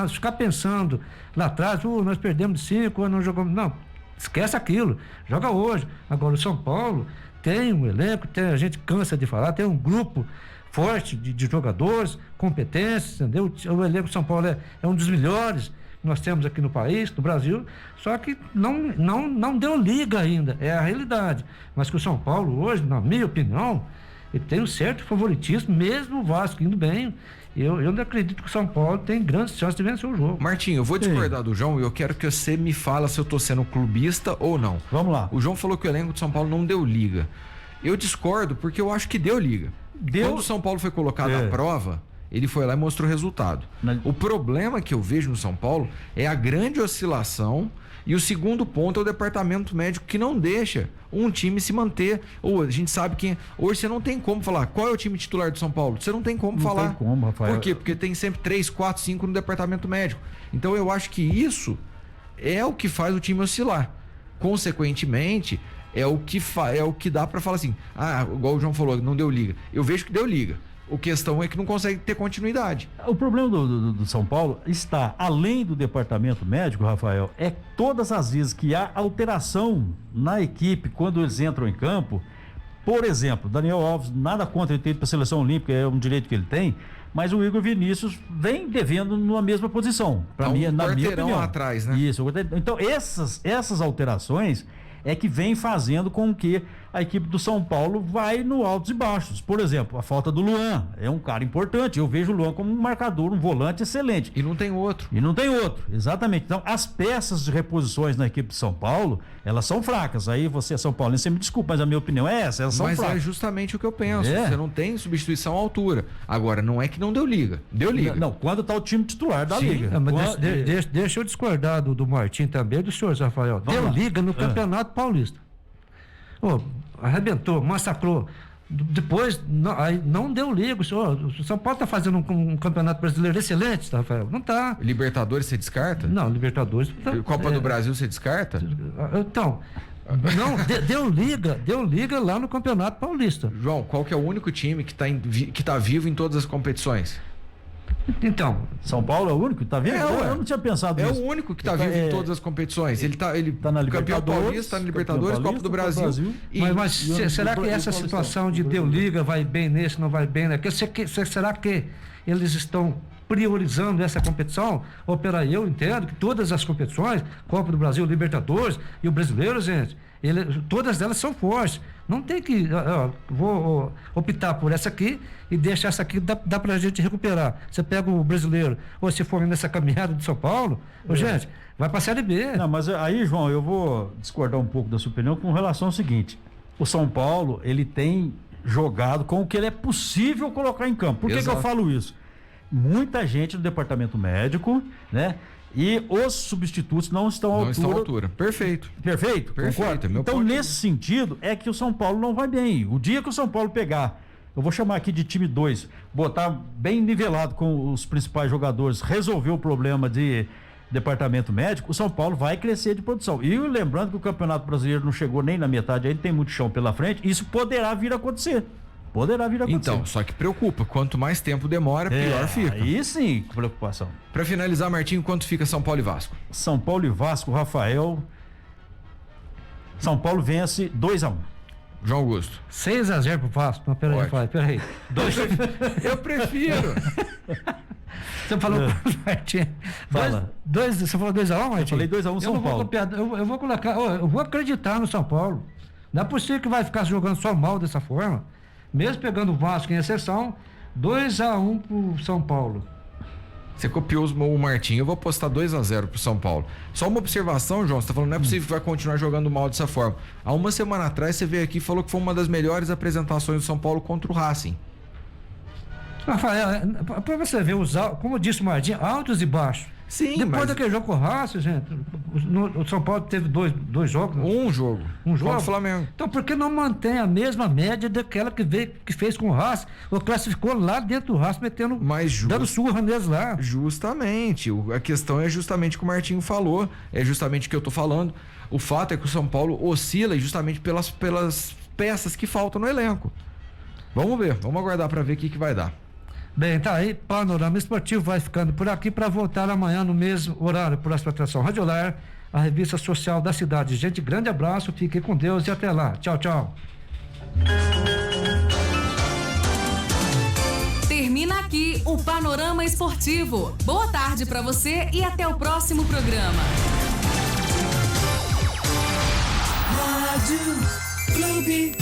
ficar pensando lá atrás, nós perdemos 5, não jogamos, não. Esquece aquilo, joga hoje. Agora o São Paulo tem um elenco, a gente cansa de falar, tem um grupo forte de jogadores, competentes, entendeu? O elenco do São Paulo é um dos melhores que nós temos aqui no país, no Brasil, só que não deu liga ainda, é a realidade. Mas que o São Paulo hoje, na minha opinião, ele tem um certo favoritismo, mesmo o Vasco indo bem. Eu não acredito que o São Paulo tem grandes chances de vencer o jogo. Martinho, eu vou discordar do João e eu quero que você me fale se eu tô sendo clubista ou não. Vamos lá. O João falou que o elenco de São Paulo não deu liga. Eu discordo porque eu acho que deu liga. Quando o São Paulo foi colocado à prova, ele foi lá e mostrou resultado. O problema que eu vejo no São Paulo é a grande oscilação. E o segundo ponto é o departamento médico que não deixa um time se manter. Ou a gente sabe que hoje você não tem como falar qual é o time titular do São Paulo. Você não tem como falar. Não tem como, Rafael. Por quê? Porque tem sempre 3, 4, 5 no departamento médico. Então eu acho que isso é o que faz o time oscilar. Consequentemente, é o que dá para falar assim, igual o João falou, não deu liga. Eu vejo que deu liga. A questão é que não consegue ter continuidade. O problema do São Paulo está, além do departamento médico, Rafael, é todas as vezes que há alteração na equipe quando eles entram em campo. Por exemplo, Daniel Alves, nada contra ele ter ido para a seleção olímpica, é um direito que ele tem, mas o Igor Vinícius vem devendo numa mesma posição. Para mim, na minha opinião. Lá atrás, né? Isso. Então, essas alterações é que vem fazendo com que a equipe do São Paulo vai no altos e baixos. Por exemplo, a falta do Luan é um cara importante. Eu vejo o Luan como um marcador, um volante excelente. E não tem outro. Exatamente. Então, as peças de reposições na equipe de São Paulo, elas são fracas. Aí você é São Paulo, você me desculpa, mas a minha opinião é essa, elas são fracas. Mas é justamente o que eu penso. Você não tem substituição à altura. Agora, não é que não deu liga. Deu liga. Não, quando tá o time titular da liga. Mas deixa eu discordar do Martim também, do senhor Rafael. Deu liga no Campeonato Paulista. Arrebentou, massacrou. Depois, não deu liga. O São Paulo está fazendo um campeonato brasileiro excelente, Rafael? Não está. Libertadores você descarta? Não, Libertadores. Copa do Brasil você descarta? Então, não, deu liga lá no Campeonato Paulista. João, qual que é o único time que tá vivo em todas as competições? Então, São Paulo é o único que tá vivo? Eu não tinha pensado nisso. É o único que tá vivo em todas as competições. Ele tá na Libertadores, campeão paulista, tá na Libertadores, Copa do Brasil. Mas será que essa situação de deu liga vai bem nesse, não vai bem naquele? Será que eles estão priorizando essa competição? Ou peraí, eu entendo que todas as competições, Copa do Brasil, Libertadores e o Brasileiro, gente, todas elas são fortes. Não tem que, vou optar por essa aqui e deixar essa aqui, dá pra gente recuperar. Você pega o Brasileiro, ou se for nessa caminhada de São Paulo, gente, vai pra Série B. Não, mas aí, João, eu vou discordar um pouco da sua opinião com relação ao seguinte: o São Paulo, ele tem jogado com o que ele é possível colocar em campo. Por que eu falo isso? Muita gente do departamento médico, né? E os substitutos não estão à altura. Perfeito. Concordo. Então, nesse sentido, é que o São Paulo não vai bem. O dia que o São Paulo pegar, eu vou chamar aqui de time 2, botar bem nivelado com os principais jogadores, resolver o problema de departamento médico, o São Paulo vai crescer de produção. E lembrando que o Campeonato Brasileiro não chegou nem na metade, ainda tem muito chão pela frente, isso poderá vir a acontecer. Então, só que preocupa, quanto mais tempo demora, pior fica. Aí sim, preocupação. Pra finalizar, Martinho, quanto fica São Paulo e Vasco? São Paulo e Vasco, Rafael. São Paulo vence 2-1. João Augusto. 6-0 pro Vasco. Não, peraí. Eu prefiro. Você falou Martinho. Você falou 2-1, Martinho? Eu falei 2-1 São Paulo. Eu vou colocar, eu vou acreditar no São Paulo. Não é possível que vai ficar jogando só mal dessa forma. Mesmo pegando o Vasco em exceção, 2-1 pro São Paulo. Você copiou o Martinho, eu vou apostar 2-0 pro São Paulo. Só uma observação, João, você tá falando, não é possível que vai continuar jogando mal dessa forma. Há uma semana atrás você veio aqui e falou que foi uma das melhores apresentações do São Paulo contra o Racing. Rafael, pra você ver, como disse o Martinho, altos e baixos. Sim, depois daquele jogo com o Racing, gente, o São Paulo teve dois jogos. Um jogo. Contra o Flamengo. Então por que não mantém a mesma média daquela que fez com o Racing? Ou classificou lá dentro do Racing, dando surra neles lá. Justamente. A questão é justamente o que o Martinho falou. É justamente o que eu tô falando. O fato é que o São Paulo oscila justamente pelas peças que faltam no elenco. Vamos ver. Vamos aguardar para ver o que vai dar. Bem, tá aí, Panorama Esportivo vai ficando por aqui para voltar amanhã no mesmo horário, por essa atração radiolar, a revista social da cidade. Gente, grande abraço, fique com Deus e até lá. Tchau, tchau. Termina aqui o Panorama Esportivo. Boa tarde para você e até o próximo programa. Rádio Clube.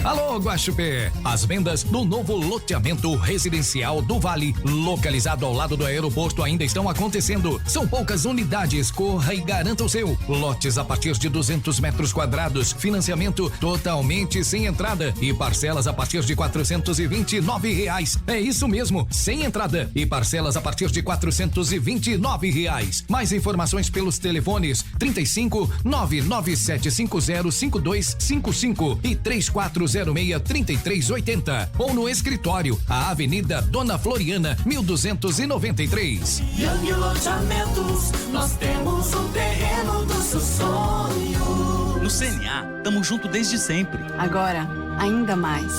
Alô, Guaxupé! As vendas do novo loteamento residencial do Vale, localizado ao lado do aeroporto, ainda estão acontecendo. São poucas unidades, corra e garanta o seu. Lotes a partir de 200 metros quadrados, financiamento totalmente sem entrada e parcelas a partir de R$429. É isso mesmo, sem entrada e parcelas a partir de R$429. Mais informações pelos telefones 35 99750 5255 e 3406-3380 ou no escritório, a Avenida Dona Floriana, 1293. Yang Loteamentos, nós temos o terreno do seu sonho. No CNA, tamo junto desde sempre. Agora, ainda mais.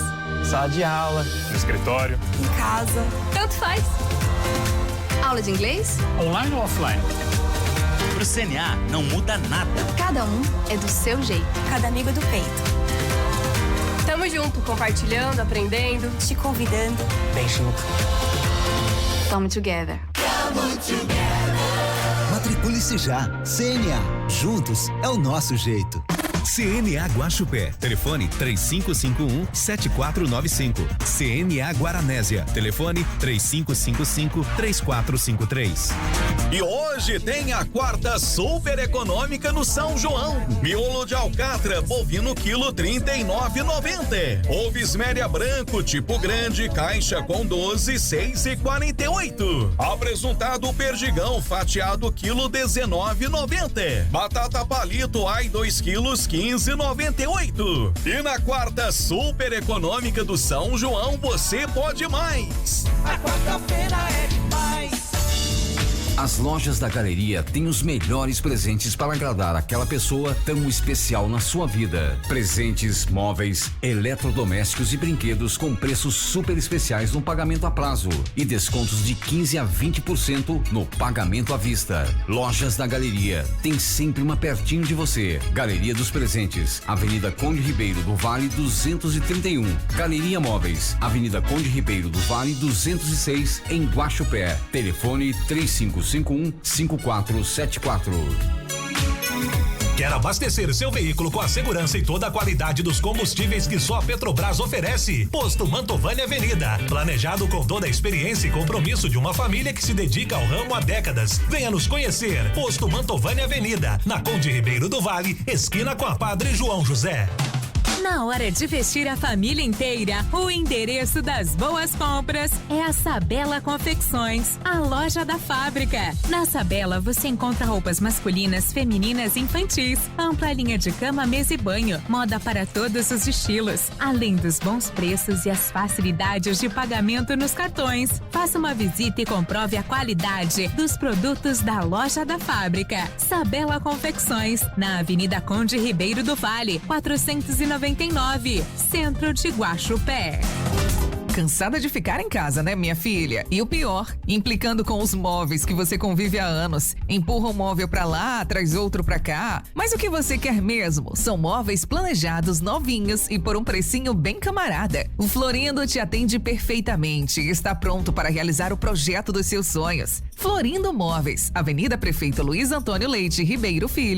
Sala de aula, no escritório, em casa, tanto faz. Aula de inglês? Online ou offline? Pro CNA, não muda nada. Cada um é do seu jeito. Cada amigo é do peito. Tamo junto, compartilhando, aprendendo, te convidando. Bem junto. Come together. Come together. Matricule-se já. CNA. Juntos é o nosso jeito. CNA Guaxupé. Telefone 3551-7495. CNA Guaranésia. Telefone 3555-3453. E hoje tem a quarta super econômica no São João. Miolo de alcatra, bovino quilo R$39,90. Ovis média branco, tipo grande, caixa com 12, R$6,48. Apresuntado perdigão, fatiado quilo R$19,90. Batata palito, ai 2 quilos, R$15,98. E na quarta super econômica do São João, você pode mais. A quarta-feira é demais. As lojas da Galeria têm os melhores presentes para agradar aquela pessoa tão especial na sua vida. Presentes, móveis, eletrodomésticos e brinquedos com preços super especiais no pagamento a prazo e descontos de 15 a 20% no pagamento à vista. Lojas da Galeria, tem sempre uma pertinho de você. Galeria dos Presentes, Avenida Conde Ribeiro do Vale 231. Galeria Móveis, Avenida Conde Ribeiro do Vale 206 em Guaxupé. Telefone 3551-5474. Quer abastecer seu veículo com a segurança e toda a qualidade dos combustíveis que só a Petrobras oferece? Posto Mantovani Avenida. Planejado com toda a experiência e compromisso de uma família que se dedica ao ramo há décadas. Venha nos conhecer. Posto Mantovani Avenida, na Conde Ribeiro do Vale, esquina com a Padre João José. Na hora de vestir a família inteira, o endereço das boas compras é a Sabela Confecções, a loja da fábrica. Na Sabela você encontra roupas masculinas, femininas e infantis, ampla linha de cama, mesa e banho, moda para todos os estilos, além dos bons preços e as facilidades de pagamento nos cartões. Faça uma visita e comprove a qualidade dos produtos da loja da fábrica. Sabela Confecções, na Avenida Conde Ribeiro do Vale, 499, Centro de Guaxupé. Cansada de ficar em casa, né, minha filha? E o pior, implicando com os móveis que você convive há anos. Empurra um móvel pra lá, traz outro pra cá. Mas o que você quer mesmo? São móveis planejados, novinhos e por um precinho bem camarada. O Florindo te atende perfeitamente e está pronto para realizar o projeto dos seus sonhos. Florindo Móveis, Avenida Prefeito Luiz Antônio Leite Ribeiro Filho.